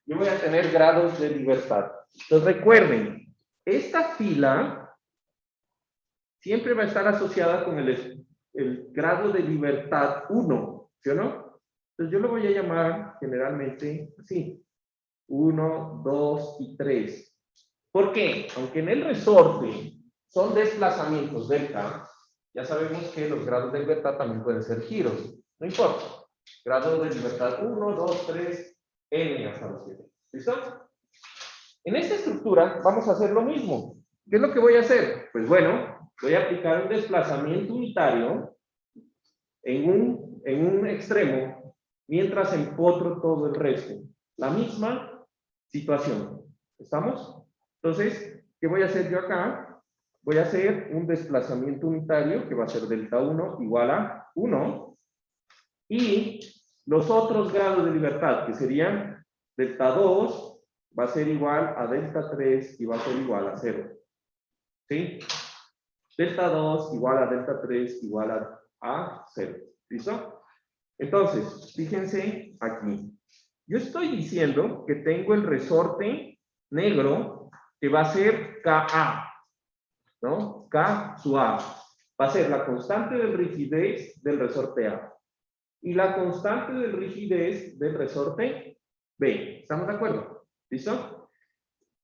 S2: Yo voy a tener grados de libertad. Entonces recuerden, esta fila siempre va a estar asociada con el grado de libertad 1, ¿sí o no? Entonces yo lo voy a llamar generalmente así. 1, 2 y 3. ¿Por qué? Aunque en el resorte son desplazamientos delta, ya sabemos que los grados de libertad también pueden ser giros. No importa. Grado de libertad 1, 2, 3, n hasta los 7. ¿Listo? En esta estructura vamos a hacer lo mismo. ¿Qué es lo que voy a hacer? Pues bueno, voy a aplicar un desplazamiento unitario en un extremo, mientras empotro todo el resto. La misma situación. ¿Estamos? Entonces, ¿qué voy a hacer yo acá? Voy a hacer un desplazamiento unitario que va a ser delta 1 igual a 1. Y los otros grados de libertad, que serían delta 2 va a ser igual a delta 3 y va a ser igual a 0. ¿Sí? Delta 2 igual a delta 3 igual a 0. ¿Listo? Entonces, fíjense aquí. Yo estoy diciendo que tengo el resorte negro que va a ser Ka, ¿no? K su A. Va a ser la constante de rigidez del resorte A y la constante de rigidez del resorte B. ¿Estamos de acuerdo? ¿Listo?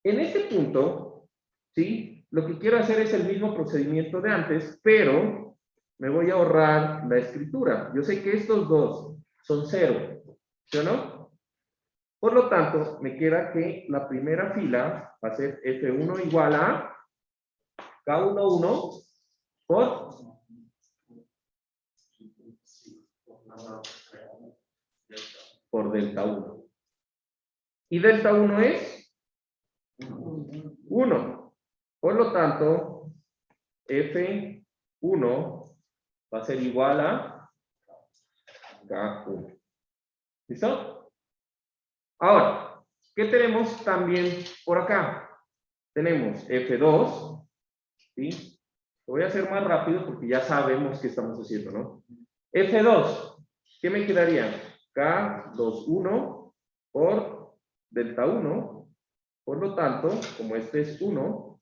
S2: En este punto, ¿sí? Lo que quiero hacer es el mismo procedimiento de antes, pero me voy a ahorrar la escritura. Yo sé que estos dos son 0, ¿sí o no? Por lo tanto, me queda que la primera fila va a ser F1 igual a K11 por delta 1. Y delta 1 es 1. Por lo tanto, F1 va a ser igual a K1. ¿Listo? Ahora, ¿qué tenemos también por acá? Tenemos F2, ¿sí? Lo voy a hacer más rápido porque ya sabemos qué estamos haciendo, ¿no? F2, ¿qué me quedaría? K21 por delta 1. Por lo tanto, como este es 1,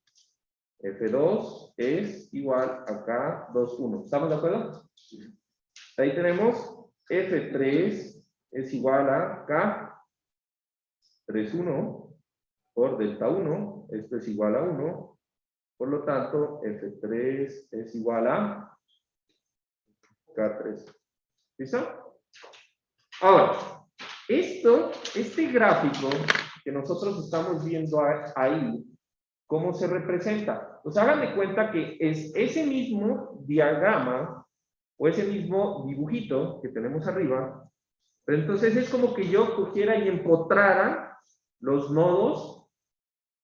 S2: F2 es igual a K21. ¿Estamos de acuerdo? Ahí tenemos F3 es igual a K31 por delta 1. Esto es igual a 1. Por lo tanto, F3 es igual a K3. ¿Listo? Ahora, este gráfico que nosotros estamos viendo ahí, ¿cómo se representa? Pues hagan de cuenta que es ese mismo diagrama o ese mismo dibujito que tenemos arriba, pero entonces es como que yo cogiera y empotrara los nodos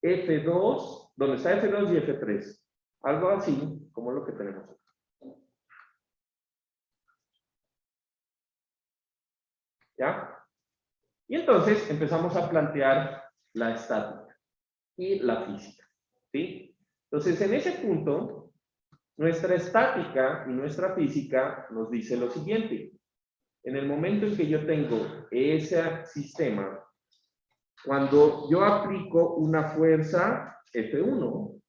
S2: F2, donde está F2 y F3. Algo así como lo que tenemos aquí. ¿Ya? Y entonces empezamos a plantear la estática y la física. ¿Sí? Entonces, en ese punto, nuestra estática y nuestra física nos dice lo siguiente. En el momento en que yo tengo ese sistema, cuando yo aplico una fuerza F1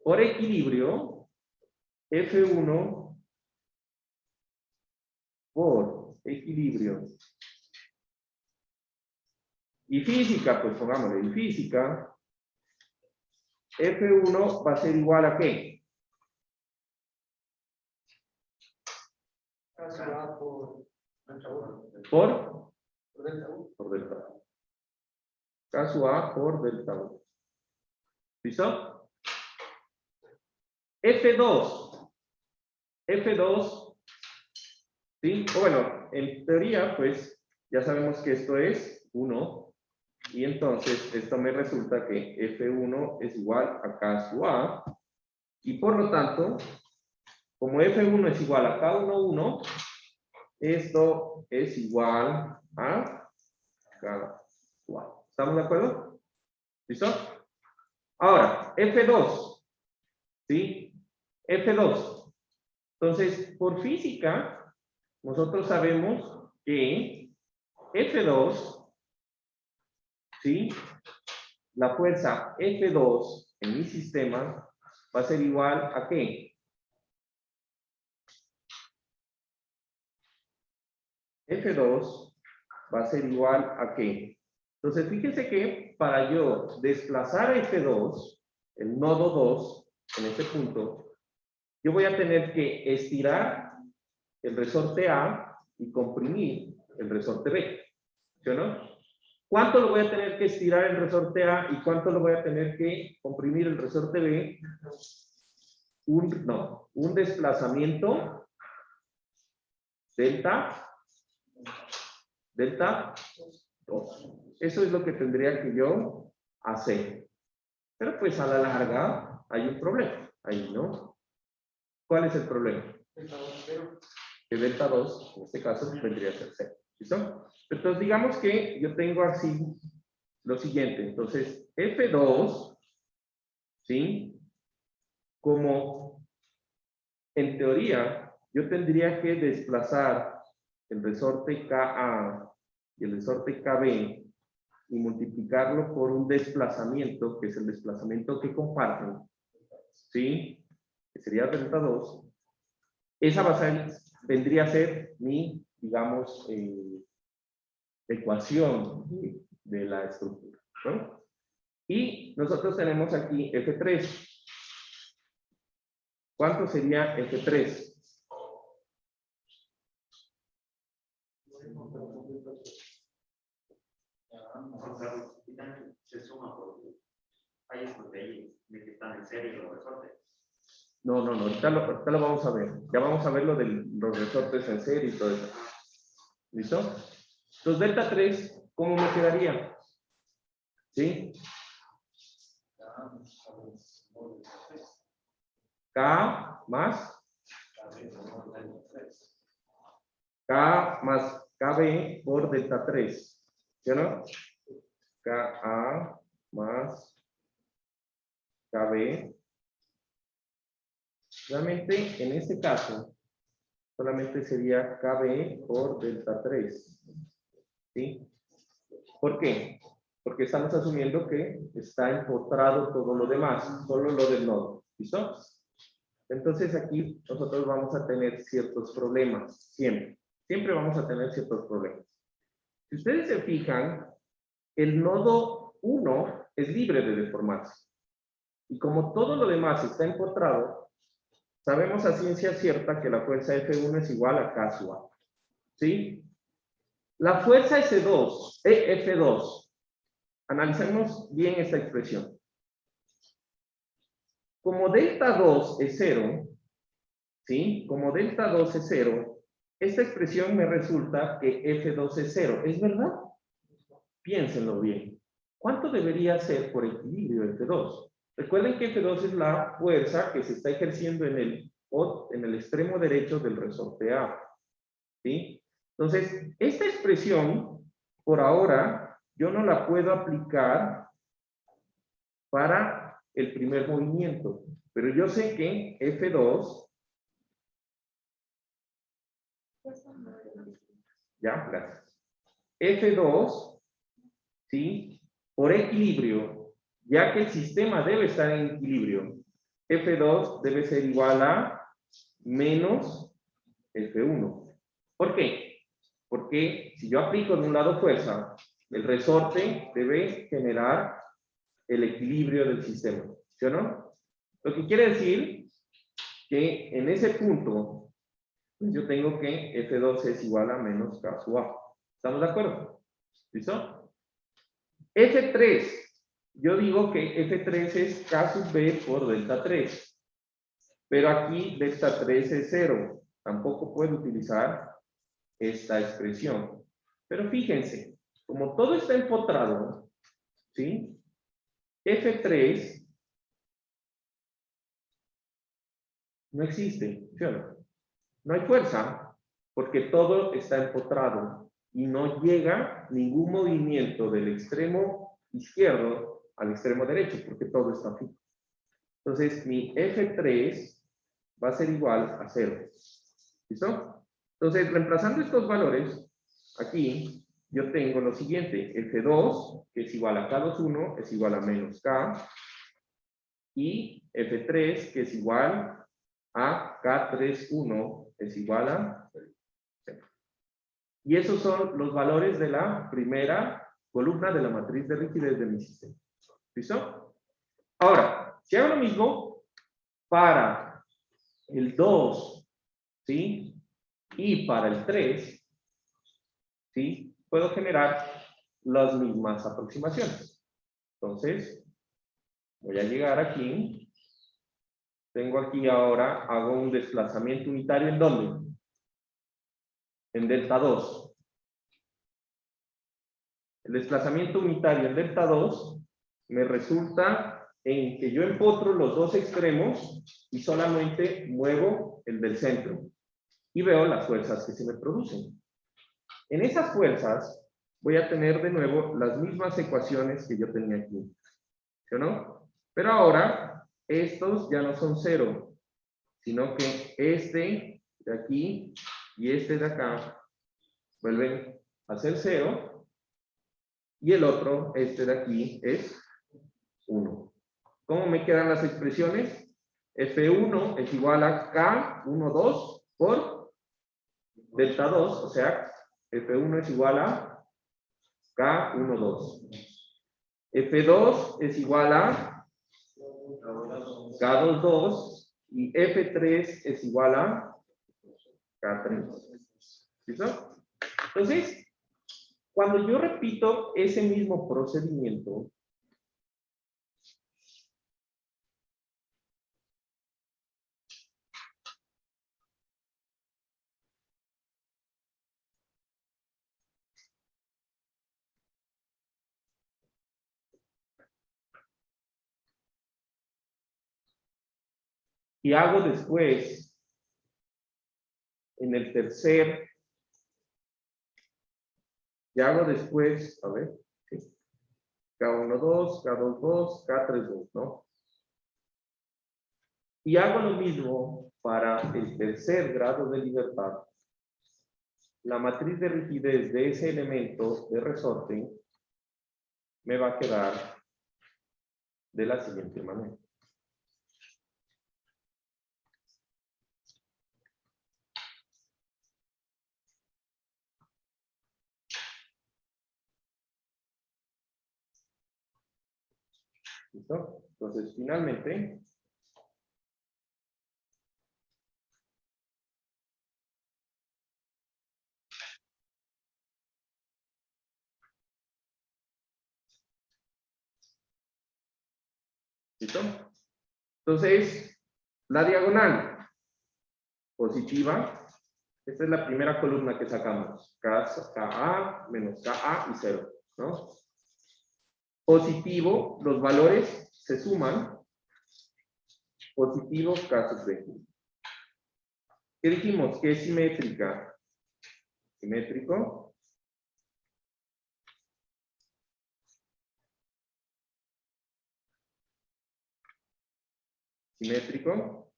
S2: por equilibrio, F1 por equilibrio y física, pues pongámosle en física, F1 va a ser igual a ¿qué? Por delta 1. Caso A por delta 1. ¿Listo? F2. F2. ¿Sí? O bueno, en teoría, pues, ya sabemos que esto es 1. Y entonces, esto me resulta que F1 es igual a K sub A. Y por lo tanto, como F1 es igual a K11, esto es igual a K sub A. ¿Estamos de acuerdo? ¿Listo? Ahora, F2. ¿Sí? F2. Entonces, por física, nosotros sabemos que F2, ¿sí? La fuerza F2 en mi sistema va a ser igual a ¿qué? F2 va a ser igual a ¿qué? Entonces, fíjense que para yo desplazar a F2, el nodo 2, en este punto, yo voy a tener que estirar el resorte A y comprimir el resorte B. ¿Sí o no? ¿Cuánto lo voy a tener que estirar el resorte A y cuánto lo voy a tener que comprimir el resorte B? Un desplazamiento delta 2. Eso es lo que tendría que yo hacer. Pero pues a la larga hay un problema. Ahí, ¿no? ¿Cuál es el problema? Que delta 2, en este caso, vendría a ser 0. ¿Listo? Entonces digamos que yo tengo así lo siguiente. Entonces, F2, ¿sí? Como en teoría, yo tendría que desplazar el resorte KA y el resorte KB y multiplicarlo por un desplazamiento, que es el desplazamiento que comparten, ¿sí? Que sería delta 2. Esa vendría a ser mi, digamos, ecuación de la estructura, ¿no? Y nosotros tenemos aquí F3. ¿Cuánto sería F3?
S1: Se suma por hay proteínas de que están en serie y los resortes.
S2: No, ahorita lo vamos a ver. Ya vamos a ver lo de los resortes en serie y todo eso. ¿Listo? Entonces, delta 3, ¿cómo me quedaría? ¿Sí? K más KB por delta 3. ¿Sí o no? KA más KB. Realmente, en este caso, solamente sería KB por delta 3. ¿Sí? ¿Por qué? Porque estamos asumiendo que está empotrado todo lo demás, solo lo del nodo. ¿Listo? Entonces aquí nosotros vamos a tener ciertos problemas, siempre. Siempre vamos a tener ciertos problemas. Si ustedes se fijan, el nodo 1 es libre de deformarse. Y como todo lo demás está empotrado, sabemos a ciencia cierta que la fuerza F1 es igual a K sub A. ¿Sí? La fuerza F2, analicemos bien esta expresión. Como delta 2 es 0, ¿sí? Como delta 2 es 0, esta expresión me resulta que F2 es 0. ¿Es verdad? Piénsenlo bien. ¿Cuánto debería ser por equilibrio F2? Recuerden que F2 es la fuerza que se está ejerciendo en el extremo derecho del resorte A. ¿Sí? Entonces, esta expresión, por ahora, yo no la puedo aplicar para el primer movimiento. Pero yo sé que F2... Ya, gracias. F2, ¿sí? Por equilibrio, ya que el sistema debe estar en equilibrio, F2 debe ser igual a menos F1. ¿Por qué? Porque si yo aplico de un lado fuerza, el resorte debe generar el equilibrio del sistema, ¿sí o no? Lo que quiere decir que en ese punto, pues yo tengo que F2 es igual a menos K sub A. ¿Estamos de acuerdo? ¿Listo? F3, yo digo que F3 es K sub B por delta 3. Pero aquí delta 3 es 0. Tampoco puedo utilizar esta expresión. Pero fíjense, como todo está empotrado, ¿sí? F3 no existe, ¿sí o no? No hay fuerza, porque todo está empotrado y no llega ningún movimiento del extremo izquierdo al extremo derecho, porque todo está fijo. Entonces, mi F3 va a ser igual a 0. ¿Listo? Entonces, reemplazando estos valores, aquí yo tengo lo siguiente: F2, que es igual a K21, es igual a menos K, y F3, que es igual a K31, es igual a 0. Y esos son los valores de la primera columna de la matriz de rigidez de mi sistema. ¿Listo? Ahora, si hago lo mismo para el 2, ¿sí? Y para el 3, ¿sí? Puedo generar las mismas aproximaciones. Entonces, voy a llegar aquí. Tengo aquí ahora, hago un desplazamiento unitario, ¿en dónde? En delta 2. El desplazamiento unitario en delta 2 me resulta en que yo empotro los dos extremos y solamente muevo el del centro. Y veo las fuerzas que se me producen. En esas fuerzas, voy a tener de nuevo las mismas ecuaciones que yo tenía aquí. ¿Sí o no? Pero ahora, estos ya no son 0, sino que este de aquí y este de acá vuelven a ser 0. Y el otro, este de aquí, es 1. ¿Cómo me quedan las expresiones? F1 es igual a K12 por delta 2, o sea, F1 es igual a K12. F2 es igual a K22 y F3 es igual a K3. ¿Listo? Entonces, cuando yo repito ese mismo procedimiento, y hago después, en el tercer, y hago después, a ver, ¿sí? K12, K22, K32, ¿no? Y hago lo mismo para el tercer grado de libertad. La matriz de rigidez de ese elemento de resorte me va a quedar de la siguiente manera. ¿Listo? Entonces, finalmente, ¿listo? Entonces, la diagonal positiva, esta es la primera columna que sacamos. KA menos KA y 0, ¿no? Positivo, los valores se suman. Positivo K sub B. ¿Qué dijimos? Que es simétrica. Simétrico. Simétrico.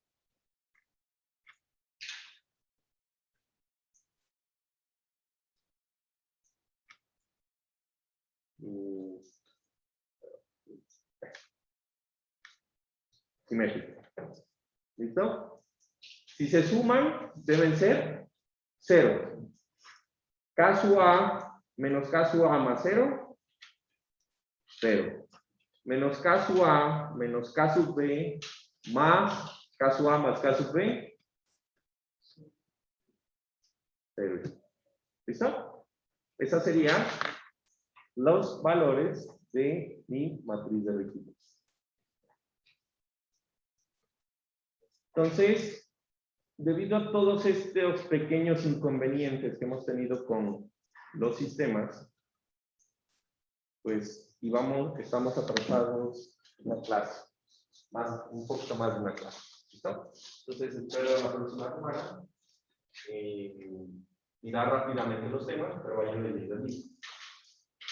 S2: Simétrico. ¿Listo? Si se suman, deben ser 0. K sub A menos K sub A más 0, 0. Menos K sub A menos K sub B más K sub A más K sub B, 0. ¿Listo? Esos serían los valores de mi matriz de rigidez. Entonces, debido a todos estos pequeños inconvenientes que hemos tenido con los sistemas, pues estamos atrasados una clase, un poquito más de una clase. ¿Listo? Entonces, espero la próxima semana mirar rápidamente los temas, pero vayan leyendo el libro.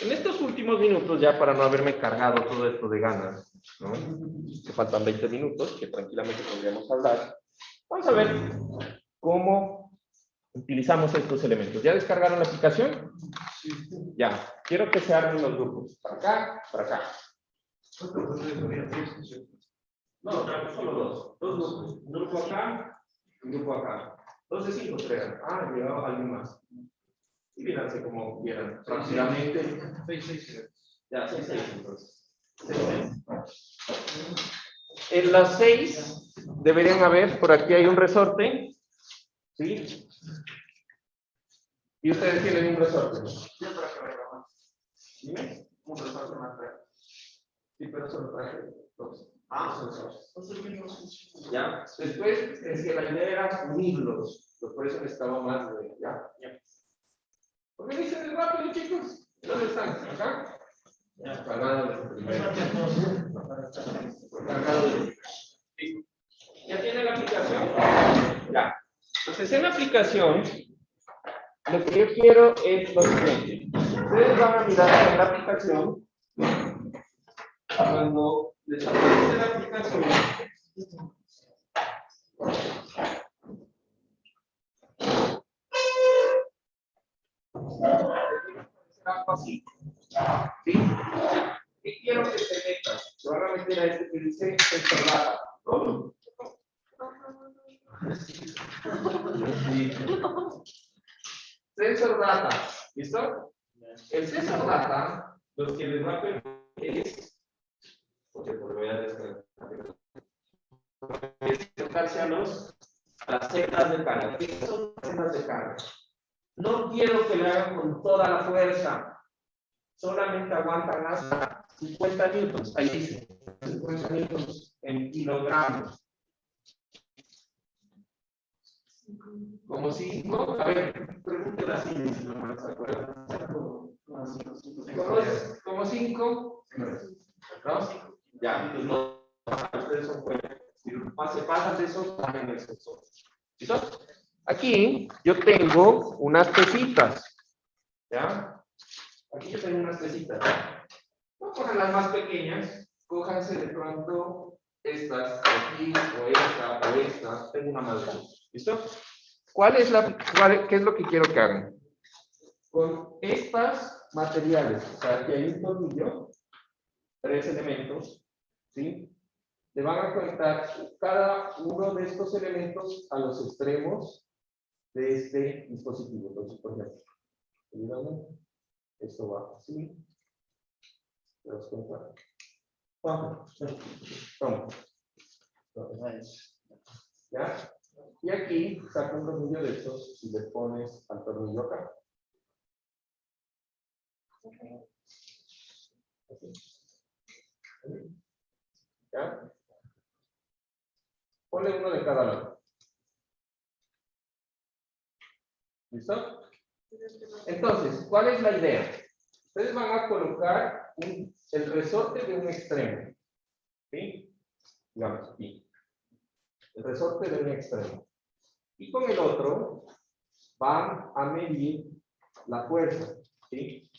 S2: En estos últimos minutos, ya para no haberme cargado todo esto de ganas, ¿no? Que faltan 20 minutos, que tranquilamente podríamos hablar. Vamos a ver cómo utilizamos estos elementos. ¿Ya descargaron la aplicación? Ya. Quiero que se armen los grupos. Para acá, para acá. No, solo dos. Dos grupos. Un grupo acá, un grupo acá. 2 de 5, 3. Ah, llegaba alguien más. Y fíjense como vieran rápidamente. 6. Ya, 6 entonces. 6. En las 6 deberían haber, por aquí hay un resorte. ¿Sí? Y ustedes tienen un resorte. Yo para que vaya más. ¿Dime? Un resorte más grande. Sí, pero solo traje 2. Son 2. Ya. Después es que la idea era unirlos. Por eso necesitaba más de. ¿Ya? Organicen rápido, chicos. ¿Dónde están? ¿Acá? Ya. Cargado de Listo. ¿Ya tiene la aplicación? Ya. Entonces, en la aplicación, lo que yo quiero es lo siguiente. Ustedes van a mirar en la aplicación. Cuando les aparece la aplicación, algo así. ¿Sí? ¿Qué quiero que se metan? Se van a meter a este que dice sensor data. Sí. Sensor data. ¿Listo? El sensor data, lo que les va a permitir es, porque lo voy a descargar, es enfocarse a las celdas de carga. ¿Qué son las celdas de carga? No quiero que le hagan con toda la fuerza. Solamente aguantan hasta 50 newtons. Ahí dice, 50 newtons en kilogramos. Como 5, a ver, pregúntale así, si no me acuerdo. Como 5, ¿no? Ya, pues no, ustedes son buenos. Si se pasan de eso, también el sensor. ¿Listo? Aquí yo tengo unas pesitas. ¿Ya? Aquí yo tengo unas pesitas. No cojan las más pequeñas, cójanse de pronto estas, aquí, o esta, tengo una más grande. ¿Listo? ¿Qué es lo que quiero que hagan? Con estas materiales, o sea, aquí hay un tornillo, 3 elementos, ¿sí? Le van a conectar cada uno de estos elementos a los extremos de este dispositivo. Entonces, por ejemplo, ayúdame. Esto va así. ¿Te das cuenta? Toma. ¿Ya? Y aquí saca un tornillo de estos y le pones al tornillo acá. ¿Ya? Ponle uno de cada lado. ¿Listo? Entonces, ¿cuál es la idea? Ustedes van a colocar el resorte de un extremo. ¿Sí? Digamos, aquí. El resorte de un extremo. Y con el otro van a medir la fuerza. ¿Sí?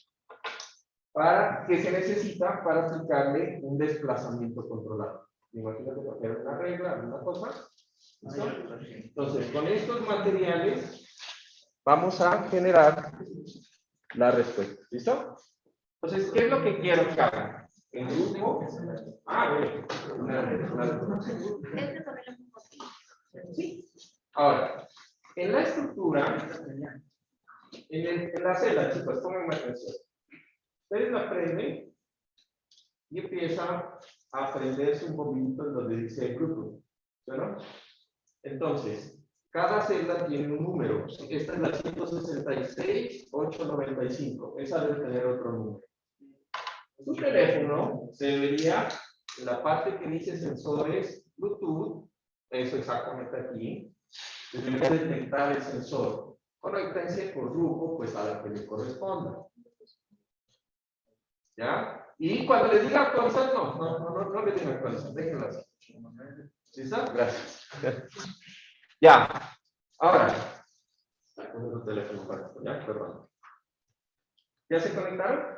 S2: Para que se necesita para aplicarle un desplazamiento controlado. Imagínate poner una regla, alguna cosa. ¿Listo? Entonces, con estos materiales vamos a generar la respuesta. ¿Listo? Entonces, ¿qué es lo que quiero que hagan? En grupo. Sí. Ahora, en la estructura, en la celda, chicos, pónganme atención. Ustedes la prenden y empieza a prenderse un bombito en donde dice grupo. ¿No? Entonces, cada celda tiene un número. Esta es la 166.895. Esa debe tener otro número. Su teléfono se debería, en la parte que dice sensores Bluetooth, eso exactamente aquí, debería detectar el sensor. Conéctense por grupo, pues a la que le corresponda. ¿Ya? Y cuando les diga cosas, no le digan cosas, déjenlo así. ¿Sí está? Gracias. Ya. Ahora. Pongo tu teléfono para esto, ya, perdón. ¿Ya se conectaron?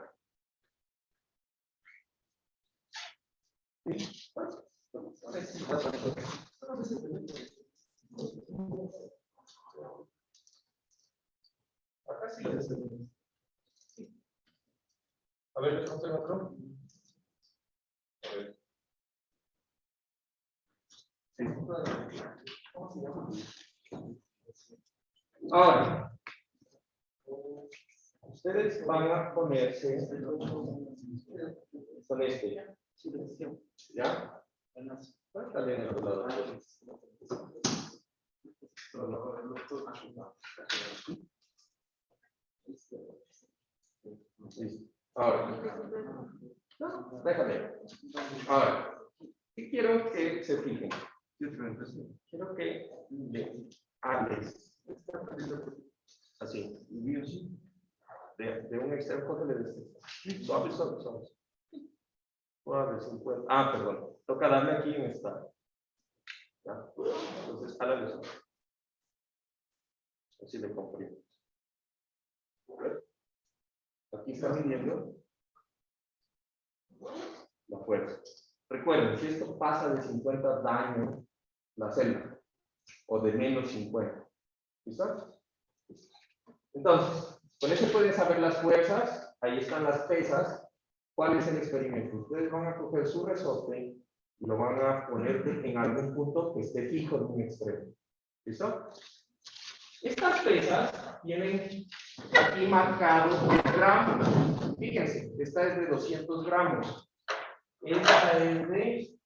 S2: Sí. Acá sí. A ver, ¿cómo se otro? A ver. Sí. ¿Cómo se llama? Ahora, ustedes van a ponerse con este. ¿Ya? Está bien el lado. Ahora, déjame. Ahora, ¿qué quiero que se fijen? Quiero que le hables así, de un extremo, cógele de este. Suave. Suave, 50. Ah, perdón. Toca darle aquí en esta. ¿Ya? Entonces, jálale eso. Así le comprimo. Aquí está midiendo la fuerza. Recuerden, si esto pasa de 50 daño la celda, o de menos 50. ¿Listo? Entonces, con eso pueden saber las fuerzas, ahí están las pesas. ¿Cuál es el experimento? Ustedes van a coger su resorte y lo van a poner en algún punto que esté fijo en un extremo. ¿Listo? Estas pesas tienen aquí marcados gramos. Fíjense, esta es de 200 gramos. Esta es de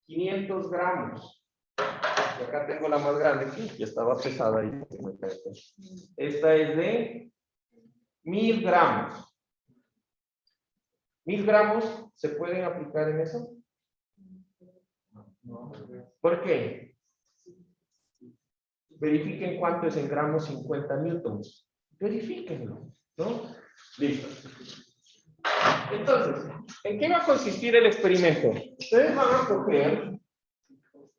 S2: 500 gramos. Y acá tengo la más grande, que estaba pesada ahí. Esta es de 1000 gramos. 1000 gramos, ¿se pueden aplicar en eso? ¿Por qué? Verifiquen cuánto es en gramos 50 newtons. Verifíquenlo, ¿no? Listo. Entonces, ¿en qué va a consistir el experimento? Ustedes van a coger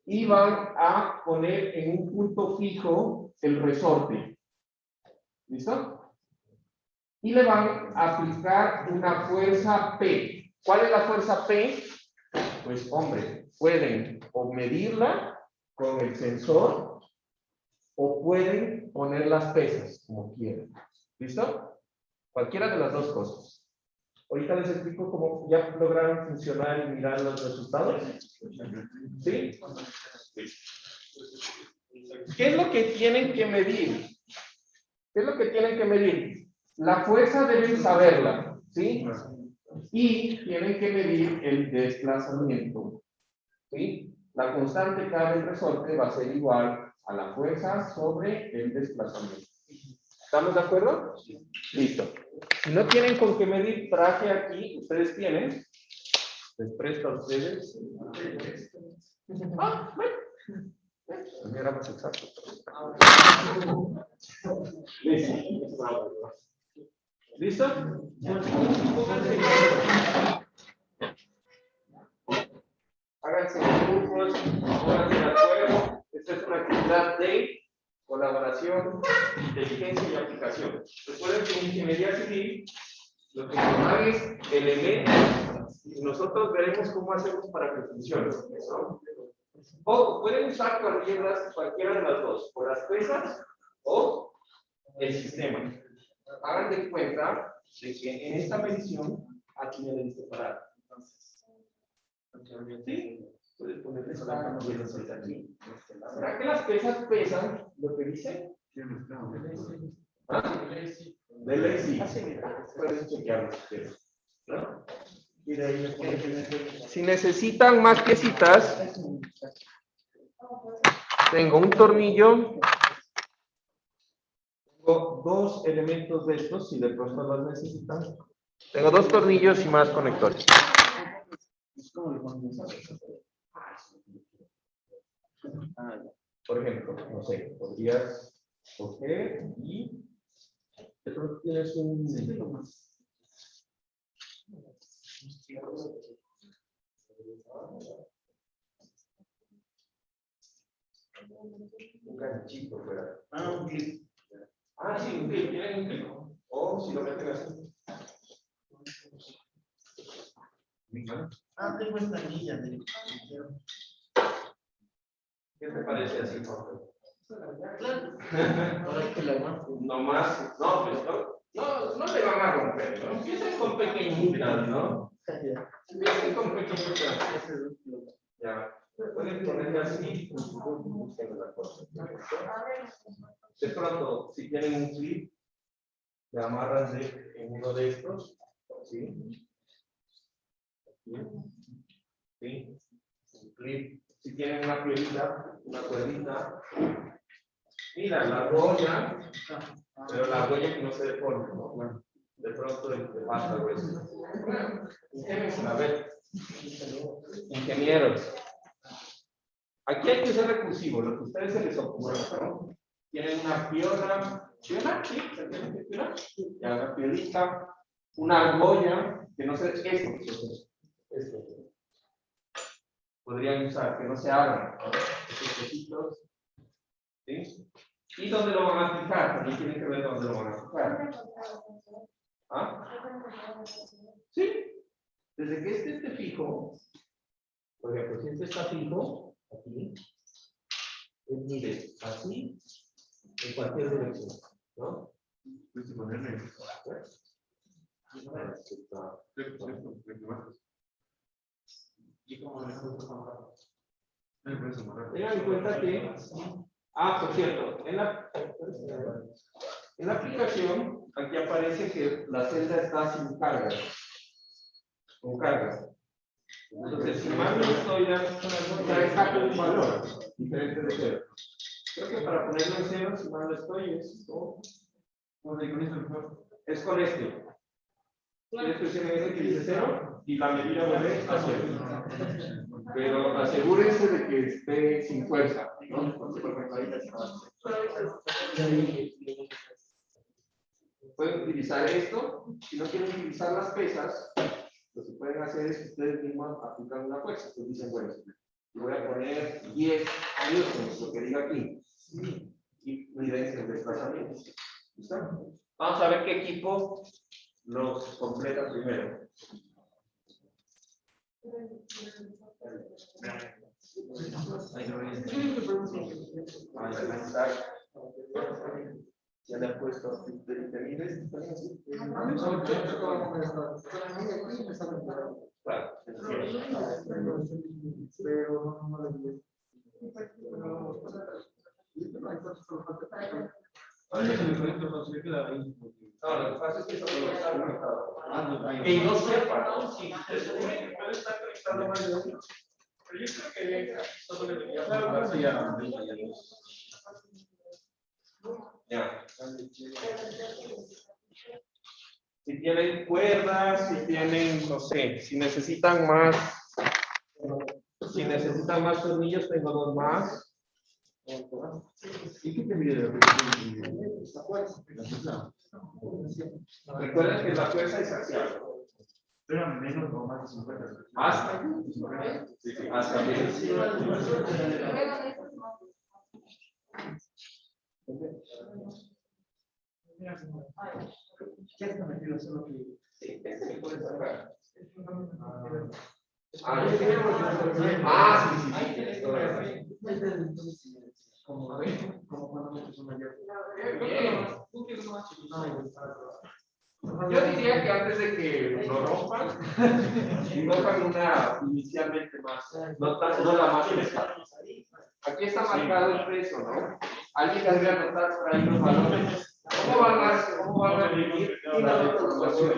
S2: y van a poner en un punto fijo el resorte. ¿Listo? Y le van a aplicar una fuerza P. ¿Cuál es la fuerza P? Pues, hombre, pueden o medirla con el sensor o pueden poner las pesas, como quieran. ¿Listo? Cualquiera de las dos cosas. Ahorita les explico cómo ya lograron funcionar y mirar los resultados. ¿Sí? ¿Qué es lo que tienen que medir? ¿Qué es lo que tienen que medir? La fuerza deben saberla, ¿sí? Y tienen que medir el desplazamiento, ¿sí? La constante K del resorte va a ser igual a la fuerza sobre el desplazamiento. ¿Estamos de acuerdo? Listo. Si no tienen con qué medir, traje aquí, ustedes tienen. Les presto a ustedes. Ah, bueno. Era más exacto. Listo. ¿Listo? Háganse grupos, pónganse de acuerdo. Esta es una actividad de colaboración, inteligencia y aplicación. Recuerden que en ingeniería civil lo que nos dan es elementos y nosotros veremos cómo hacemos para que funcione, ¿no? O pueden usar cualquiera de las dos, o las pesas o el sistema. Hagan de cuenta de que en esta medición aquí me deben separar. ¿Sí? Puedes ponerle aquí. ¿Será que las pesas pesan lo que dice? ¿Ah? De ley sí. Pueden chequearlo si quieren, ¿no? Y de ahí si necesitan más piecitas, tengo un tornillo, tengo dos elementos de estos, si de pronto los necesitan. Tengo dos tornillos y más conectores. Por ejemplo, no sé, podrías coger y de pronto tienes un ganchito fuera. Un clip. Sí, un clip. ¿Tienen un clip? O si lo meten así.
S8: Tengo esta anilla.
S2: ¿Qué te parece así, Jorge?
S8: Claro. Ahora que la aguanto.
S2: No más, no, pues no le van a romper, ¿no? Empiecen con pequeñitas, ¿no? Empiecen con pequeñitas. Ya, pueden ponerle así. De pronto, si tienen un clip, le amarran en uno de estos, ¿sí? ¿Sí? Un clip. Si tienen una piedrita, una cuerdita, mira, la argolla, pero la argolla que no se deforme, ¿no? Bueno, de pronto te pasa algo eso. A ver, ingenieros, aquí hay que ser recursivo, lo que a ustedes se les ocurra, ¿no? Tienen una piedra, ¿piedra? ¿Sí? ¿Se entiende qué piedra? Ya, una piedrita, una argolla, que no se, esto. Podrían usar, que no se abran, estos pesitos, ¿sí? ¿Y dónde lo van a fijar? También tienen que ver dónde lo van a fijar. ¿Ah? Sí. Desde que este esté fijo, por ejemplo, si este está fijo, aquí, mire, así, en cualquier dirección, ¿no? Tengan en cuenta que, por cierto, en la aplicación, aquí aparece que la celda está sin carga, con carga. Entonces, si mal no estoy, ya está con un valor diferente de cero. Creo que para ponerlo en cero, si mal no estoy, es con este. Tienes presión en ese que dice cero y la medida vuelve a cero. Pero asegúrense de que esté sin fuerza, ¿no? Pueden utilizar esto. Si no quieren utilizar las pesas, lo que pueden hacer es que ustedes mismos aplican una fuerza. Entonces dicen, bueno, voy a poner 10 newtons, lo que diga aquí. Y miden el desplazamiento. ¿Listo? Vamos a ver qué equipo los completa primero. Ya le ha puesto lo que pasa es que eso no está conectado. Que no sepa, ¿no? Si se supone que puede estar conectado más de uno. Pero yo creo que solo debería ya. Si tienen cuerdas, si tienen, no sé, si necesitan más tornillos, tengo dos más. ¿Y qué te mide? Recuerden que la fuerza es axial.
S1: Pero menos o más de 50.
S2: Hasta menos. Sí, este se puede sacar. Yo diría que antes de que lo rompan, cojan una inicialmente más, no la más pesada. Aquí está marcado el peso, ¿no? Alguien debería anotar por ahí los valores. ¿Cómo van a medir la deformación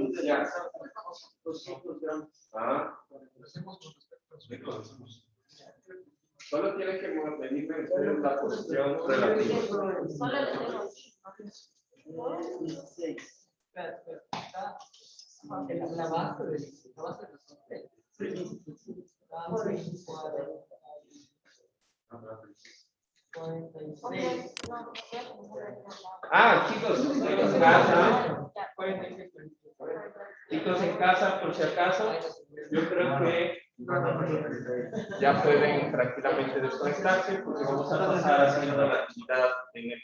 S2: inicial? Solo tienen que medir ustedes la posición relativa.
S8: La base de
S2: Chicos en casa, por si acaso, yo creo que ya pueden tranquilamente desconectarse porque vamos a pasar haciendo la actividad en el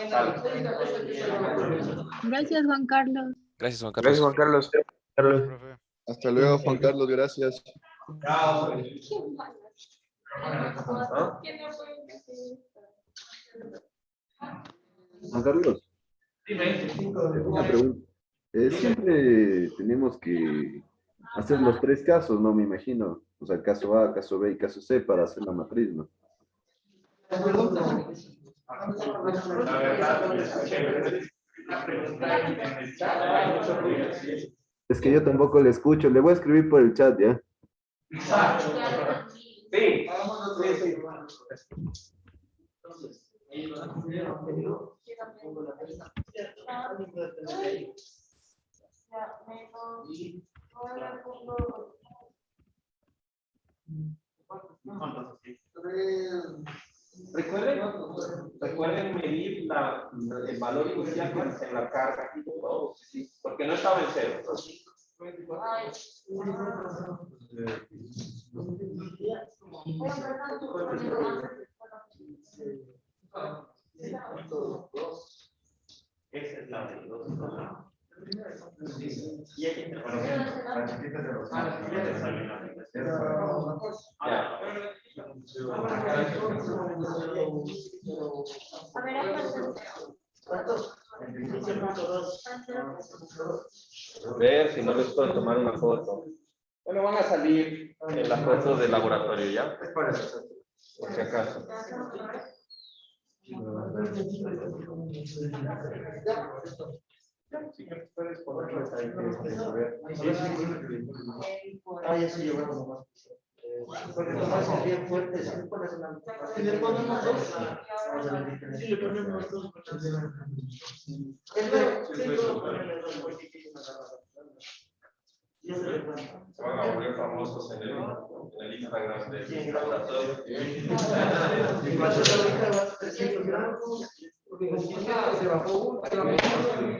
S2: salón.
S9: Gracias, Juan Carlos.
S4: Gracias, Juan Carlos. Gracias, Juan Carlos.
S5: Profe.
S3: Hasta luego, Juan Carlos, gracias.
S2: Chao.
S3: Juan Carlos,
S2: Dime.
S3: una pregunta. Siempre tenemos que hacer los tres casos, ¿no? Me imagino. O sea, caso A, caso B y caso C para hacer la matriz, ¿no?
S2: La verdad, la pregunta en el chat hay mucho ruido.
S3: Es que yo tampoco le escucho. Le voy a escribir por el chat, ¿ya?
S2: Exacto. Sí. Recuerden medir el valor inicial en la carga, porque no estaba en cero. Ya.
S6: A ver, ahí
S2: A ver si no les puedo tomar una foto. Bueno, van a salir en la foto del laboratorio, ¿ya? Por si acaso.
S8: Ah, ya se llevaron nomás. Porque nomás es bien fuerte, si le pones una... Si le ponemos dos, si le ponemos dos,
S2: Se van a volver famosos en el Instagram del laboratorio.
S8: y cuando se ahorita va a 300 gramos, porque si se bajó, se bajó.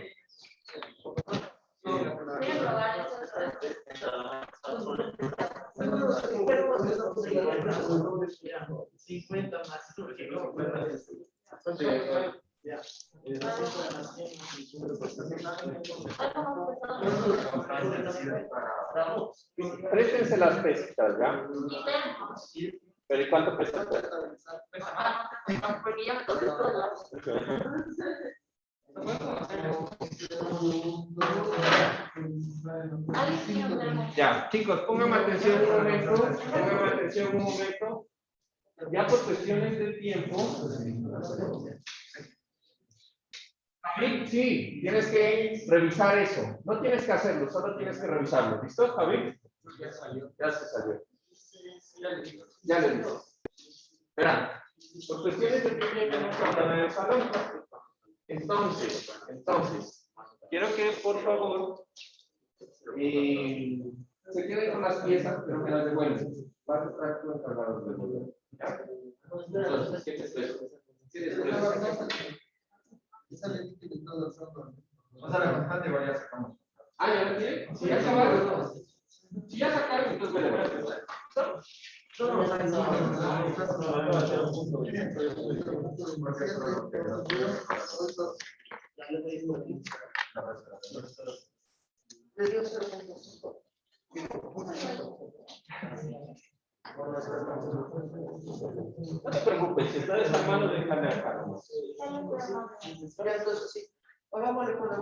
S2: Préstense las pesitas, ¿ya? ¿Pero y cuánto pesa?
S7: Porque ya me tocó todo.
S2: Ya, chicos, pónganme atención un momento. Pónganme atención un momento. Ya por cuestiones de tiempo. Javi, sí, tienes que revisar eso. No tienes que hacerlo, solo tienes que revisarlo. ¿Listo, Javi? Ya se salió. Ya le digo. Verán, por cuestiones de tiempo ya no están en el salón. Entonces, quiero que por favor se queden con las piezas, pero que las devuelvan. Vas a estar tú encargado de devolver. ¿Ya? Entonces, ¿qué te espero? ¿Qué te espero?
S8: O sea, la constante igual ya sacamos.
S2: Ah, ¿ya lo tienen? Si ya acabaron. Si ya sacaron, entonces me devuelven. No te preocupes, si estás a mano, déjame acá.
S8: Ya, entonces sí. Hagámosle con la...